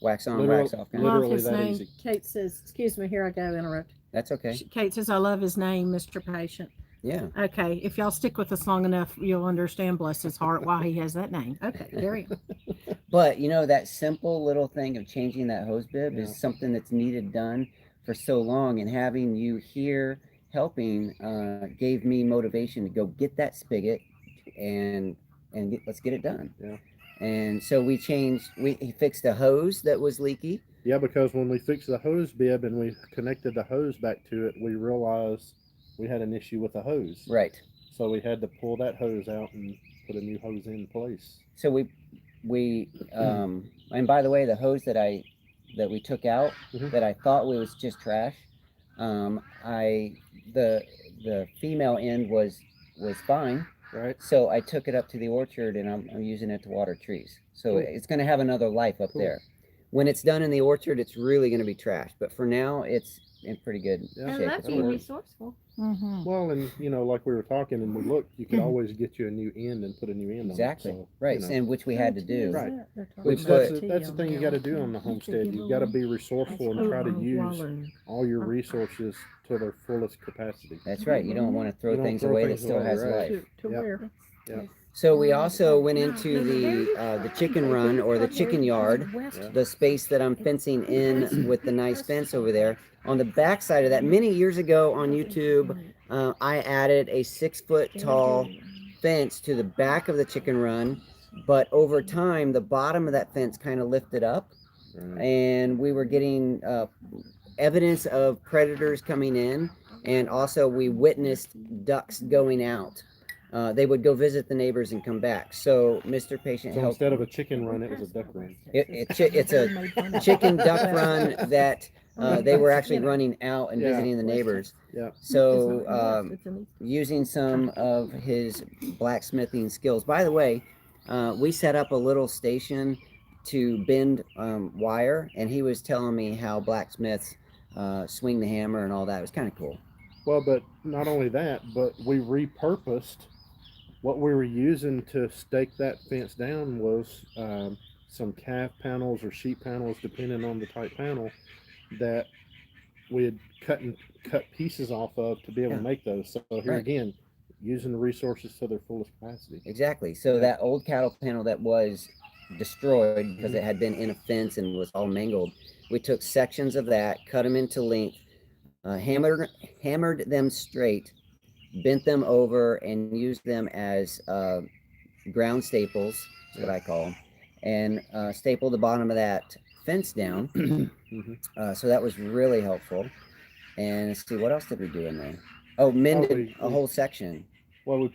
Wax on, Literal- wax off. Kind of. Love literally his that name. easy. Kate says, excuse me, here I go, interrupt. That's okay. Kate says, I love his name, Mr. Patient. Yeah. Okay, if y'all stick with us long enough, you'll understand, bless his heart, why he has that name. Okay, there you go. But, that simple little thing of changing that hose bib Yeah. is something that's needed done for so long. And having you here helping gave me motivation to go get that spigot and let's get it done. Yeah. And so we fixed a hose that was leaky. Yeah, because when we fixed the hose bib and we connected the hose back to it, we realized we had an issue with the hose. Right. So we had to pull that hose out and put a new hose in place. So we and by the way, the hose that we took out Mhm. that I thought was just trash, the female end was fine. Right? So I took it up to the orchard and I'm using it to water trees. So Cool. it's going to have another life up Cool. there. When it's done in the orchard, it's really going to be trash. But for now, it's in pretty good Yeah. I shape. love It's being work. resourceful. Mm-hmm. Well, and like we were talking and we looked, you could always get you a new end and put a new end Exactly. on it. So, Right. you know. And which we had to do. Right. We Which put- that's the thing you got to do on the homestead. You got to be resourceful and try to use all your resources to their fullest capacity. That's right. You don't want to throw You don't things throw away that things still away, has right. life. To Yep. where? Yeah. So we also went into the chicken run or the chicken yard, the space that I'm fencing in with the nice fence over there. On the back side of that, many years ago on YouTube, I added a 6-foot tall fence to the back of the chicken run, but over time, the bottom of that fence kind of lifted up, Right. and we were getting evidence of predators coming in, and also we witnessed ducks going out. They would go visit the neighbors and come back. So Mr. Patient So helped. instead of a chicken run, it was a duck run. It's a chicken duck run that They were actually You know. running out and Yeah. visiting the neighbors. Yeah. So using some of his blacksmithing skills. By the way, we set up a little station to bend wire, and he was telling me how blacksmiths swing the hammer and all that. It was kind of cool. Well, but not only that, but we repurposed what we were using to stake that fence down was some calf panels or sheep panels, depending on the type panel, that we had cut pieces off of to be able Yeah. to make those. So here Right. again, using the resources to their fullest capacity. Exactly. So that old cattle panel that was destroyed because it had been in a fence and was all mangled, we took sections of that, cut them into length, hammered them straight, bent them over, and used them as ground staples. That's what I call them, and stapled the bottom of that fence down. So that was really helpful. And let's see, what else did we do in there? Oh, mended a whole section. Well, we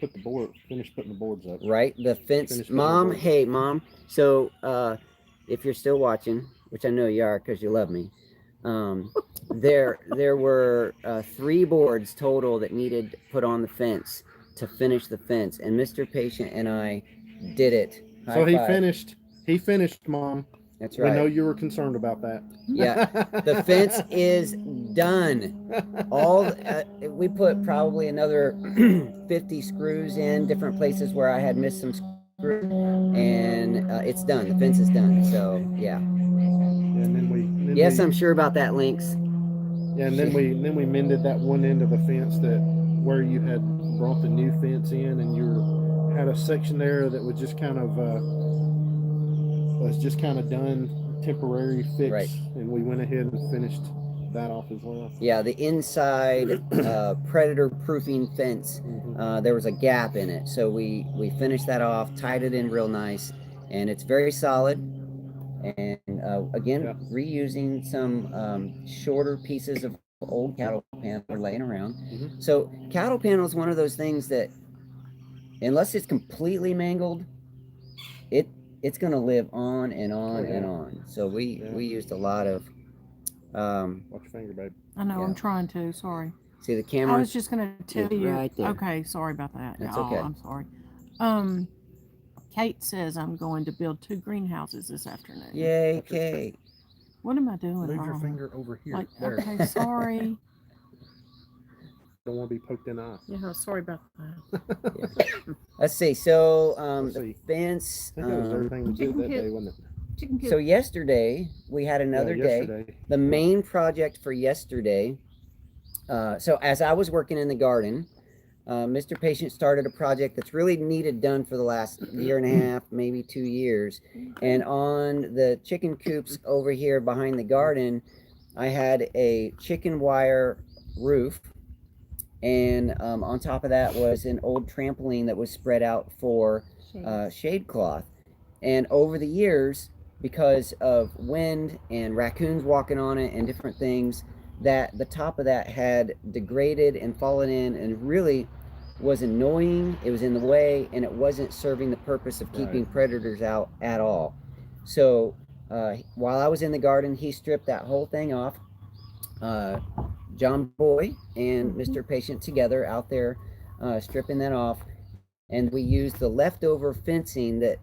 finished putting the boards up. Right, the fence. Finished Mom, putting the hey, Mom. So if you're still watching, which I know you are because you love me, there were 3 boards total that needed put on the fence to finish the fence, and Mr. Patient and I did it. So High he five. finished, Mom. That's We know right. you were concerned about that. Yeah, the fence is done. All we put probably another 50 screws in different places where I had missed some screws, and it's done. The fence is done. So yeah. And then Yes, I'm sure about that, Lynx. Yeah, and then we mended that one end of the fence that where you had brought the new fence in, and you had a section there that was just kind of done temporary fix, Right. and we went ahead and finished that off as well. Yeah, the inside predator proofing fence. There was a gap in it, so we finished that off, tied it in real nice, and it's very solid. And again, reusing some shorter pieces of old cattle panel laying around. So cattle panel is one of those things that, unless it's completely mangled, it's going to live on and on and on. So we used a lot of. Watch your finger, babe. I know, I'm trying to. Sorry. See the camera? I was just going to tell you. Right there. Okay, sorry about that. That's Oh, okay. I'm sorry. Kate says I'm going to build 2 greenhouses this afternoon. Yay, Kate. What am I doing Move wrong? your finger over here. Like, there. okay, sorry. Don't want to be poked in the eye. Yeah, sorry about that. Let's see. So Let's the see. fence. I think that was everything we did that day, wasn't it? Chicken coop. So yesterday we had another day. Yesterday. The main project for yesterday. So as I was working in the garden, Mr. Patient started a project that's really needed done for the last year and a half, maybe 2 years. And on the chicken coops over here behind the garden, I had a chicken wire roof. And on top of that was an old trampoline that was spread out for shade cloth. And over the years, because of wind and raccoons walking on it and different things, that the top of that had degraded and fallen in and really was annoying. It was in the way, and it wasn't serving the purpose of keeping predators out at all. So while I was in the garden, he stripped that whole thing off. John Boy and Mr. Patient together out there stripping that off, and we used the leftover fencing that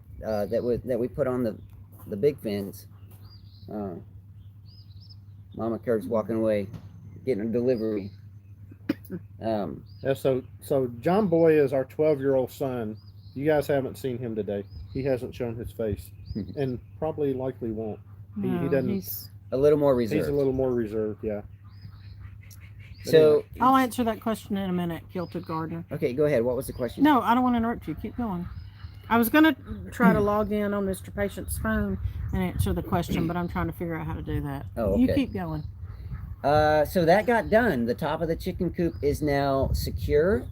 we put on the big fence. Mama Kirbs walking away, getting a delivery. Yeah, so John Boy is our 12-year-old son. You guys haven't seen him today. He hasn't shown his face, and probably likely won't. He doesn't. He's, A little more reserved. He's a little more reserved, yeah. But So anyway. I'll answer that question in a minute, Kilted Gardener. okay, go ahead. What was the question? No, I don't want to interrupt you. Keep going. I was going to try to log in on Mr. Patient's phone and answer the question, but I'm trying to figure out how to do that. Oh, okay. You keep going. So that got done. The top of the chicken coop is now secure,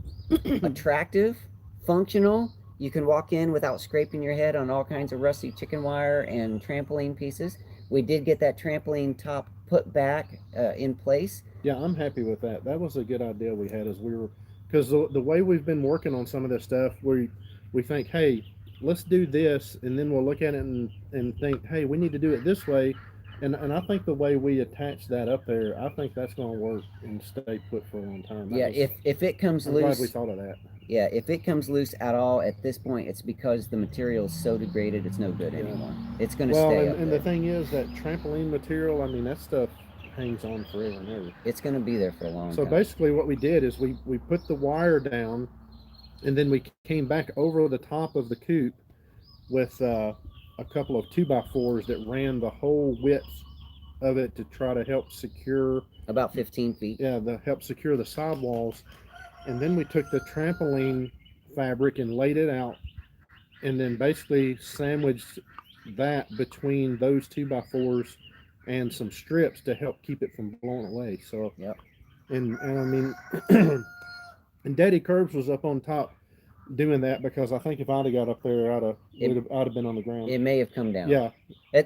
attractive, functional. You can walk in without scraping your head on all kinds of rusty chicken wire and trampoline pieces. We did get that trampoline top put back in place. Yeah, I'm happy with that. That was a good idea we had as we were, because the way we've been working on some of this stuff, we think, hey, let's do this, and then we'll look at it and think, hey, we need to do it this way. And I think the way we attach that up there, I think that's going to work and stay put for a long time. Yeah, if it comes I'm glad we loose, thought of that. yeah, if it comes loose at all at this point, it's because the material is so degraded it's no good Yeah. anymore. It's going to Well, stay and, up and there. the thing is that trampoline material, I mean, that stuff hangs on forever and ever. It's going to be there for a long So time. basically, what we did is we put the wire down, and then we came back over the top of the coop with a couple of 2x4s that ran the whole width of it to try to help secure, About 15 feet. yeah, the help secure the sidewalls. And then we took the trampoline fabric and laid it out, and then basically sandwiched that between those 2x4s and some strips to help keep it from blowing away. So, Yep. and I mean, and Daddykirbs was up on top doing that, because I think if I'd have got up there, I'd have been on the ground. It may have come down. Yeah,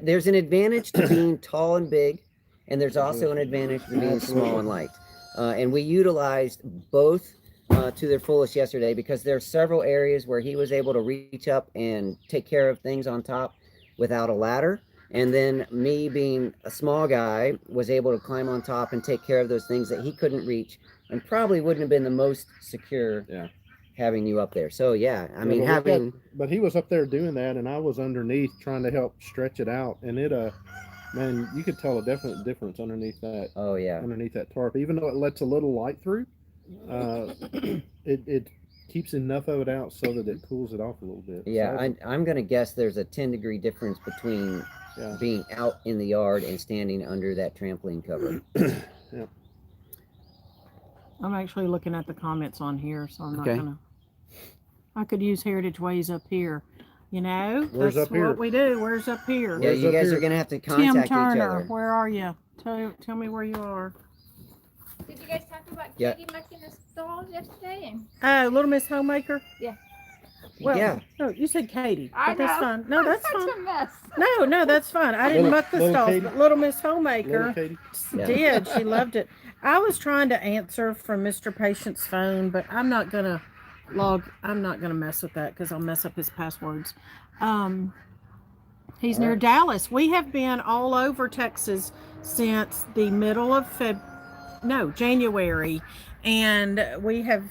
There's an advantage to being tall and big, and there's also an advantage to being small and light. And we utilized both to their fullest yesterday, because there are several areas where he was able to reach up and take care of things on top without a ladder. And then me, being a small guy, was able to climb on top and take care of those things that he couldn't reach, and probably wouldn't have been the most secure. Yeah. Having you up there. So yeah, I mean, but he was up there doing that, and I was underneath trying to help stretch it out, and it man, you could tell a definite difference underneath that. Oh yeah. Underneath that tarp, even though it lets a little light through, it keeps enough of it out so that it cools it off a little bit. Yeah, so, I'm gonna guess there's a 10-degree difference between being out in the yard and standing under that trampoline cover. Yeah. I'm actually looking at the comments on here, so I'm not Okay. gonna. I could use Heritage Ways up here. You know, Where's that's up here? what we do. Where's up here? Yeah, Where's you up guys here? are gonna have to Tim contact each Turner, other. where are you? Tell me where you are. Did you guys talk about Yeah. Katie mucking the stalls yesterday? Oh, Little Miss Homemaker. Well, Yeah. No, you said Katie. I But that's know. fine. No, that's Such fine. a mess. No, that's fine. I didn't muck the Little stalls, Katie? but Little Miss Homemaker Little Katie? Yeah. did. She loved it. I was trying to answer from Mr. Patient's phone, but I'm not gonna mess with that because I'll mess up his passwords. He's near Dallas. We have been all over Texas since the middle of January, and we have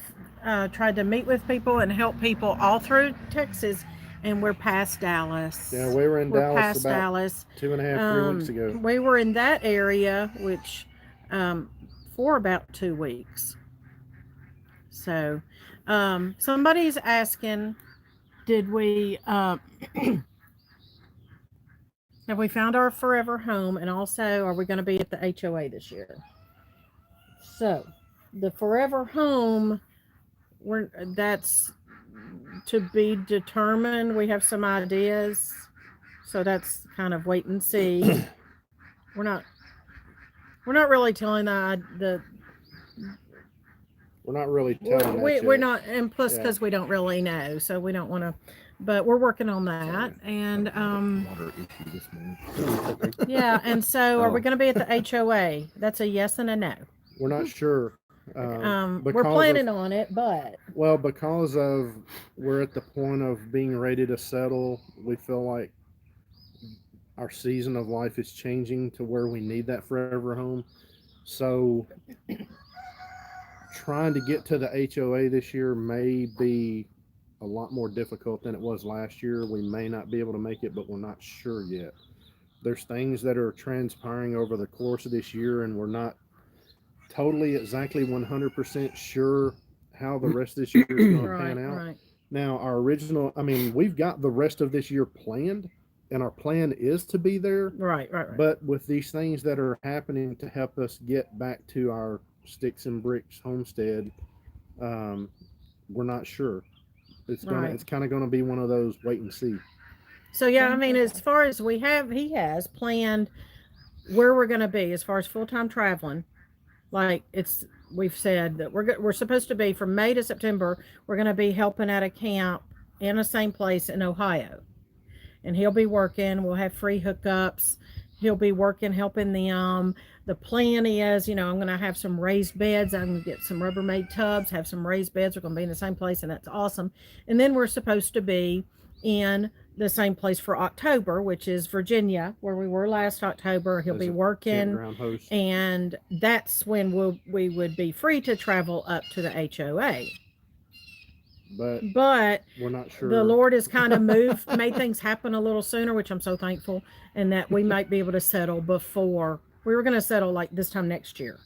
tried to meet with people and help people all through Texas, and we're past Dallas. Yeah, we were in We're Dallas past about Dallas. 2.5, 3 weeks ago. We were in that area, which for about 2 weeks. So, somebody's asking, did we have we found our forever home, and also are we going to be at the HOA this year? So, the forever home, that's to be determined. We have some ideas, so that's kind of wait and see. We're not really telling the We're not really telling we're not, and plus because we don't really know, so we don't want to, but we're working on that. And yeah, and so are we going to be at the HOA? That's a yes and a no. We're not sure. We're planning on it, but because of we're at the point of being ready to settle, we feel like our season of life is changing to where we need that forever home. So trying to get to the HOA this year may be a lot more difficult than it was last year. We may not be able to make it, but we're not sure yet. There's things that are transpiring over the course of this year, and we're not totally exactly 100% sure how the rest of this year is going to pan out. Right. Now, we've got the rest of this year planned, and our plan is to be there. Right. But with these things that are happening to help us get back to our sticks and bricks homestead, we're not sure. It's kind of going to be one of those wait and see. So yeah, I mean, as far as he has planned where we're going to be as far as full-time traveling. Like we've said that we're supposed to be from May to September. We're going to be helping at a camp in the same place in Ohio, and he'll be working. We'll have free hookups. He'll be working, helping them. The plan is, I'm going to have some raised beds. I'm going to get some Rubbermaid tubs, have some raised beds. We're going to be in the same place, and that's awesome. And then we're supposed to be in the same place for October, which is Virginia, where we were last October. He'll As be a working, campground host. and that's when we would be free to travel up to the HOA. But But we're not sure. the Lord has kind of made things happen a little sooner, which I'm so thankful, and that we might be able to settle before we were going to settle like this time next year.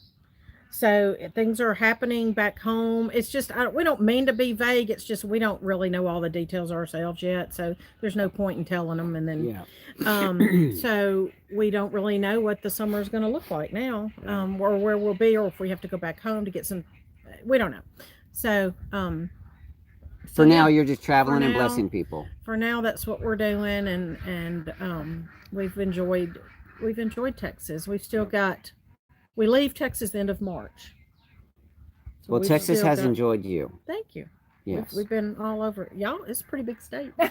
So things are happening back home. It's just we don't mean to be vague. It's just we don't really know all the details ourselves yet. So there's no point in telling them. And then, Yeah. so we don't really know what the summer is going to look like now, or where we'll be, or if we have to go back home to get some. We don't know. So For now, yeah, you're just traveling and now- blessing people. for now, that's what we're doing, and we've enjoyed Texas. We've still got. We leave Texas the end of March. So Well, we've Texas still has got- enjoyed you. Thank you. Yes. We've been all over. Y'all, it's a pretty big state. Yeah.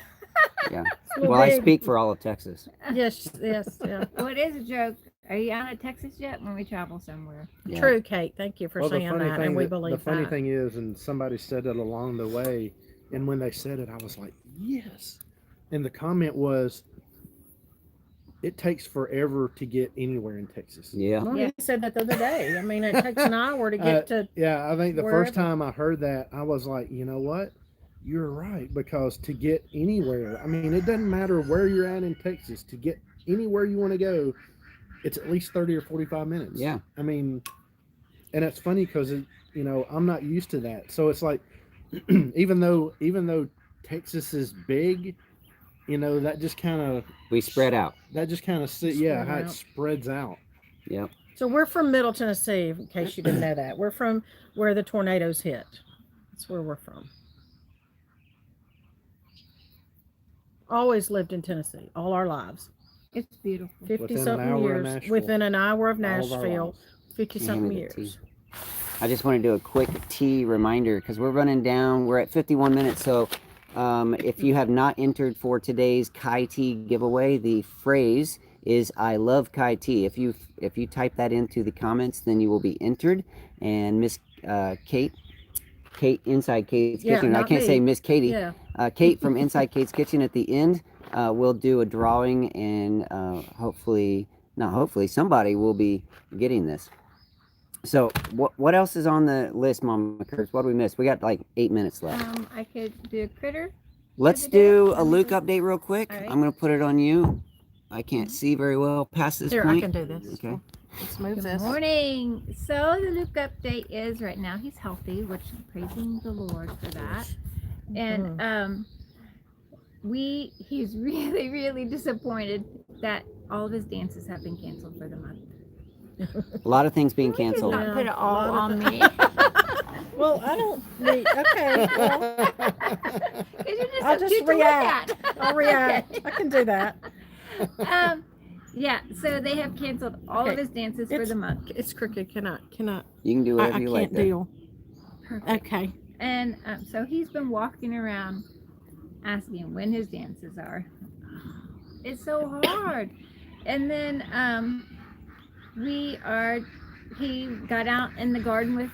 It's a little Well, I big. speak for all of Texas. Yes, yeah. Well, it is a joke. Are you out of Texas yet when we travel somewhere? Yeah. True, Kate. Thank you for Well, the saying funny that, thing and we that- believe the funny that. thing is, and somebody said it along the way, and when they said it, I was like, yes. And the comment was, it takes forever to get anywhere in Texas. Yeah. Well, Yeah. he said that the other day. I mean, it takes an hour to get to. Yeah, I think the Wherever. first time I heard that, I was like, you know what? You're right, because to get anywhere, I mean, it doesn't matter where you're at in Texas, to get anywhere you want to go, it's at least 30 or 45 minutes. Yeah. I mean, and it's funny because, I'm not used to that. So it's like, even though Texas is big, that just kind of We spread out. how Spread it out. spreads out. Yep. So we're from Middle Tennessee, in case you didn't know that. We're from where the tornadoes hit. That's where we're from. Always lived in Tennessee all our lives. It's beautiful. 50 Within an something hour of years. Nashville. Within an hour of All of our Nashville. lives. 50 Hand something me the tea. years. I just want to do a quick tea reminder because we're running down. We're at 51 minutes. So if you have not entered for today's Kai Tea giveaway, the phrase is "I love Kai Tea." If you type that into the comments, then you will be entered. And Miss Kate inside Kate's Yeah, Kitchen. I not can't me. say Miss Katie. Yeah. Kate from Inside Kate's Kitchen at the end will do a drawing, and hopefully somebody will be getting this. So what else is on the list, Mama Kurtz? What do we miss? We got like 8 minutes left. I could do a critter. Let's the day. do a Luke update real quick. All right. I'm going to put it on you. I can't see very well past this Here, point. I can do this. Okay. Let's move Good this. morning. So the Luke update is right now he's healthy, which praising the Lord for that. And he's really, really disappointed that all of his dances have been canceled for the month. A lot of things being He does canceled. not Yeah, put it a all lot of on me. Well, I don't need. Okay. Well, 'Cause you're just I'll so just cute to look react. at. I'll react. I can do that. Yeah, so they have canceled all of Okay. his dances for It's- the month. It's crooked. Cannot. You can do I whatever you like can't there. deal. Perfect. Okay. And so he's been walking around asking when his dances are. It's so hard. And then he got out in the garden with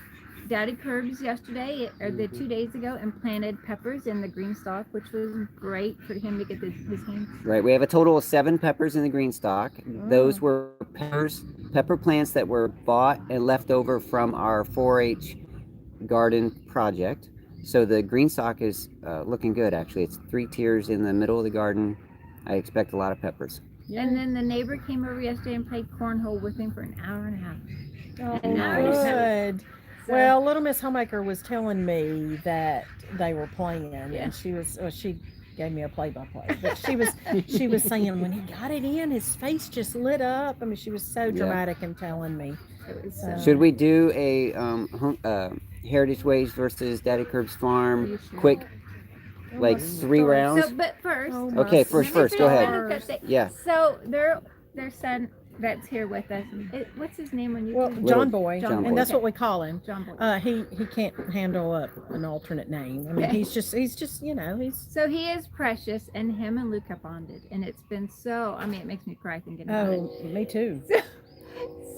Daddykirbs yesterday or the 2 days ago and planted peppers in the green stalk, which was great for him to get his hands. Right. We have a total of 7 peppers in the green stock. Mm. Those were pepper plants that were bought and left over from our 4-H garden project. So the green stock is looking good, actually. It's 3 tiers in the middle of the garden. I expect a lot of peppers. And then the neighbor came over yesterday and played cornhole with him for an hour and a half. Oh, And now he's good. So- Well, Little Miss Homemaker was telling me that they were playing, Yeah. and she gave me a play-by-play, but she was saying when he got it in, his face just lit up. I mean, she was so dramatic in telling me. It was Should we do a Heritage Ways versus Daddykirbs Farm quick, like 3 rounds? So, but first, Oh, my Okay, first, go ahead. stars. Yeah. So their son that's here with us. What's his name on Well, YouTube? John Boy, John Boy. and that's what we call him. John Boy. He can't handle an alternate name. I mean, Okay. he's just he's. So he is precious, and him and Luke have bonded, and it's been so. I mean, it makes me cry thinking about Oh, me too. it.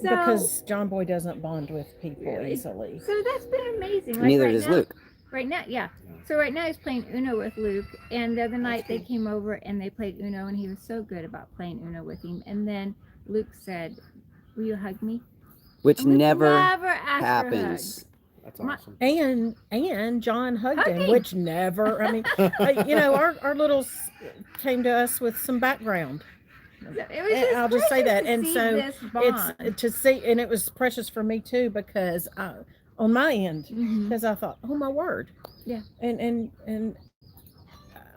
So, Because John Boy doesn't bond with people Really? easily. so that's been amazing. Like Neither right does now, Luke. Right now, yeah. So right now he's playing Uno with Luke, and the other night they came over and they played Uno, and he was so good about playing Uno with him. And then Luke said, "Will you hug me?" Which And Luke never asked for happens. That's My- awesome. And John hugged him, Hugging. which never. I mean, our littles came to us with some background. So it was And just I'll just say precious that. to And see so this bond. it's to see, and it was precious for me too because on my end, Mhm. because I thought, oh my word, Yeah. and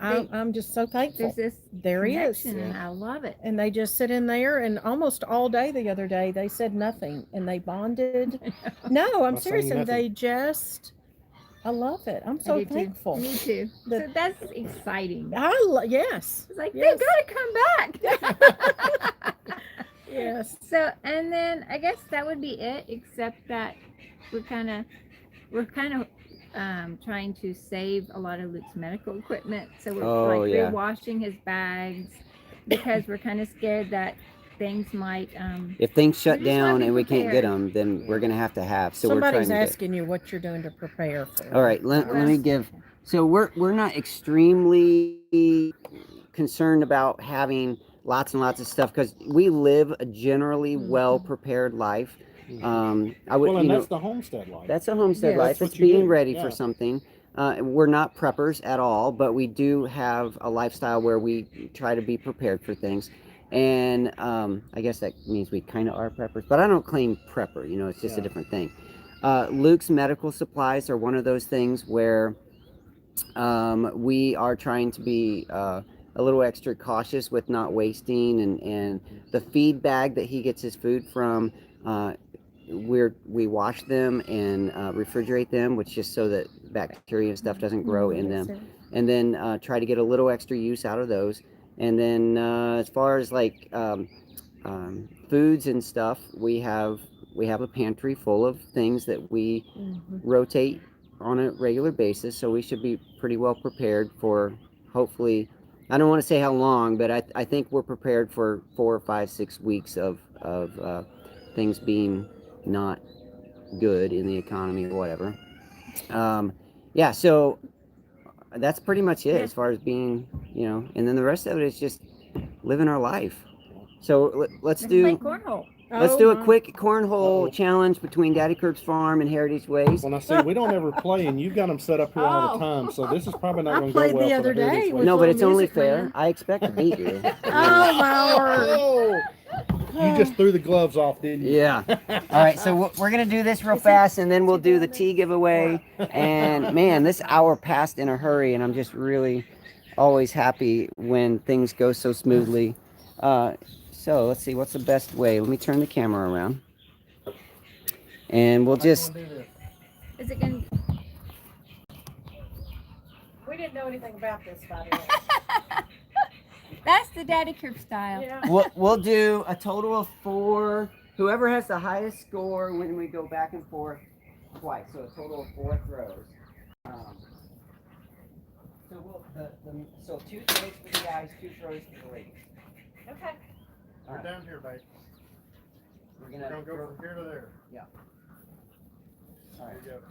I'm just so thankful. There's this There he is. connection, and I love it. And they just sit in there, and almost all day the other day they said nothing, and they bonded. No, I'm By serious, saying and they just, I love it. I'm I so do too. thankful. Me too. that- So that's exciting. Yes, It's like yes. they gotta come back. yes. So, and then I guess that would be it, except that we're kind of trying to save a lot of Luke's medical equipment. So we're Oh, yeah. rewashing his bags because we're kind of scared that things might. If things shut We just wanna down be and we can't get prepared. them, then we're gonna have to have. So Somebody's we're trying to. asking you what you're doing to prepare for. All right, let me give. So we're not extremely concerned about having lots and lots of stuff because we live a generally well prepared life. I would, Well, and you know, that's the homestead life. that's a homestead Yes. life. That's what It's you being do, ready yeah. for something. We're not preppers at all, but we do have a lifestyle where we try to be prepared for things. And I guess that means we kind of are preppers, but I don't claim prepper. You know, it's just a Yeah. different thing. Luke's medical supplies are one of those things where we are trying to be a little extra cautious with not wasting, and the feed bag that he gets his food from, we wash them and refrigerate them, which just so that bacteria and stuff doesn't grow in them, and then try to get a little extra use out of those. And then as far as like foods and stuff, we have a pantry full of things that we rotate on a regular basis, so we should be pretty well prepared for, hopefully, I don't want to say how long, but I think we're prepared for 4 or 5, 6 weeks of things being not good in the economy or whatever. Yeah, so that's pretty much it as far as being, you know, and then the rest of it is just living our life. So let's play do cornhole. let's do a quick cornhole challenge between Daddykirbs Farm and Heritage Ways. Well, now see, we don't ever play, and you've got them set up here all the time, so this is probably not I going to go played well the for other the Heritage day Way. with No, but it's only Music fair. Man. I expect to beat you. Oh my word! Oh, you just threw the gloves off, didn't you? Yeah. All right, so we're going to do this real fast, and then we'll do the tea giveaway. And, man, this hour passed in a hurry, and I'm just really always happy when things go so smoothly. So let's see, what's the best way? Let me turn the camera around. And we'll just... Is it going to. We didn't know anything about this, by the way. That's the Daddykirb style. Yeah. We'll do a total of 4. Whoever has the highest score when we go back and forth twice. So a total of 4 throws. So 2 throws for the guys, 2 throws for the ladies. Okay. We're down here, babe. We're We're gonna going to go from here to there. All right. There you go.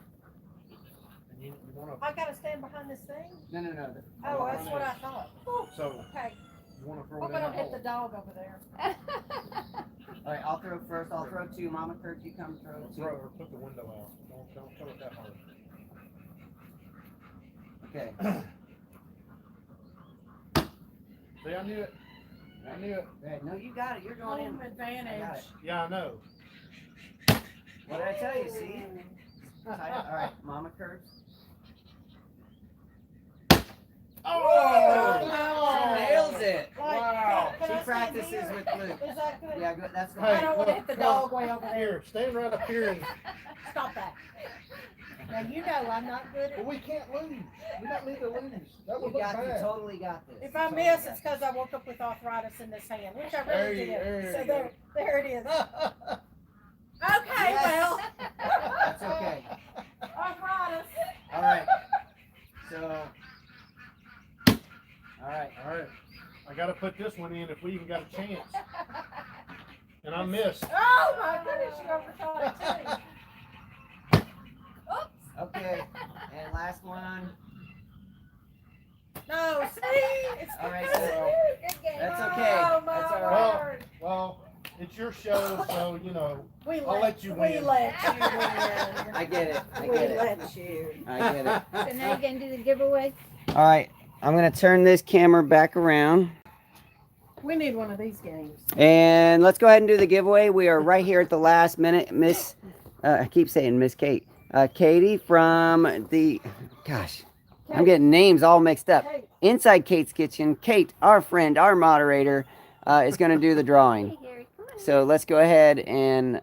And you want to, I gotta stand behind this thing. No. Oh, that's what I thought. so Okay. you want to throw Hope it I in don't that hit hole. the dog over there. All right, I'll throw first. I'll throw 2. Mama Kurt, you come throw 2. Throw or put the window out. Don't throw it that hard. Okay. See, I knew it. I knew it. Right. No, you got it. You're going in. Home I got advantage. it. Yeah, I know. What did I tell you? See? All right, Mama Kurt. Oh! She nails it. Wow. Can She I stand practices here? with Luke. Is that good? Yeah, good. That's Hey, I fine. don't want to hit the look, dog way over there. Here, stand right up here and. Stop that. Now you know I'm not good Well, at. we can't lose. We don't need to lose. That You would look got you bad. totally got this. If I miss, it's because I woke up with arthritis in this hand, which I There really you- did. there So you go. there it is. Okay, Yes. well, That's okay. arthritis. All right. So. All right. All right. I got to put this one in if we even got a chance. And I missed. Oh my goodness, you overshot it too. Okay. And last one. No, see? It's All right, because so- of you. That's okay. Oh, my That's all right. word. Well, it's your show, so I'll let you We win. let you win. I get it. I We get it. let you. I get it. So now you're gonna do the giveaway. All right. I'm going to turn this camera back around. We need one of these games. And let's go ahead and do the giveaway. We are right here at the last minute. Miss, I keep saying Miss Kate. Katie from the, gosh, I'm getting names all mixed up. Kate. Inside Kate's Kitchen. Kate, our friend, our moderator, is going to do the drawing. Hey, Gary, come on. So let's go ahead and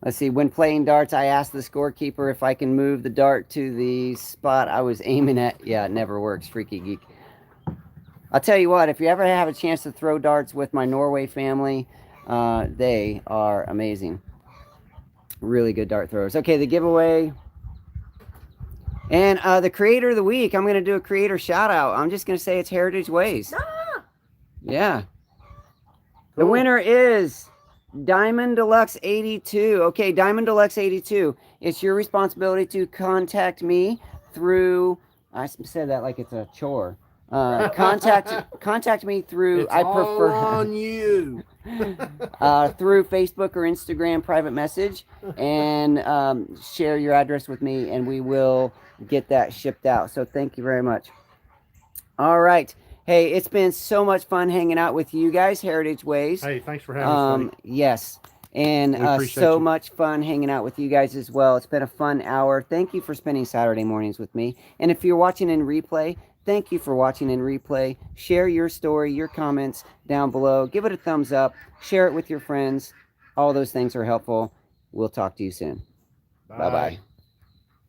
let's see. When playing darts, I asked the scorekeeper if I can move the dart to the spot I was aiming at. Yeah, it never works, Freaky Geek. I'll tell you what, if you ever have a chance to throw darts with my Norway family, they are amazing. Really good dart throwers. Okay, the giveaway. And the creator of the week, I'm going to do a creator shout out. I'm just going to say it's Heritage Ways. Yeah. The Cool. winner is Diamond Deluxe 82. Okay, Diamond Deluxe 82. It's your responsibility to contact me through, I said that like it's a chore. Contact me through, It's I prefer all on you. through Facebook or Instagram private message, and share your address with me, and we will get that shipped out. So thank you very much. All right. Hey, it's been so much fun hanging out with you guys, Heritage Ways. Hey, thanks for having us. buddy. Yes. And We appreciate so you. much fun hanging out with you guys as well. It's been a fun hour. Thank you for spending Saturday mornings with me. And if you're watching in replay, thank you for watching in replay. Share your story, your comments down below. Give it a thumbs up. Share it with your friends. All those things are helpful. We'll talk to you soon. Bye-bye.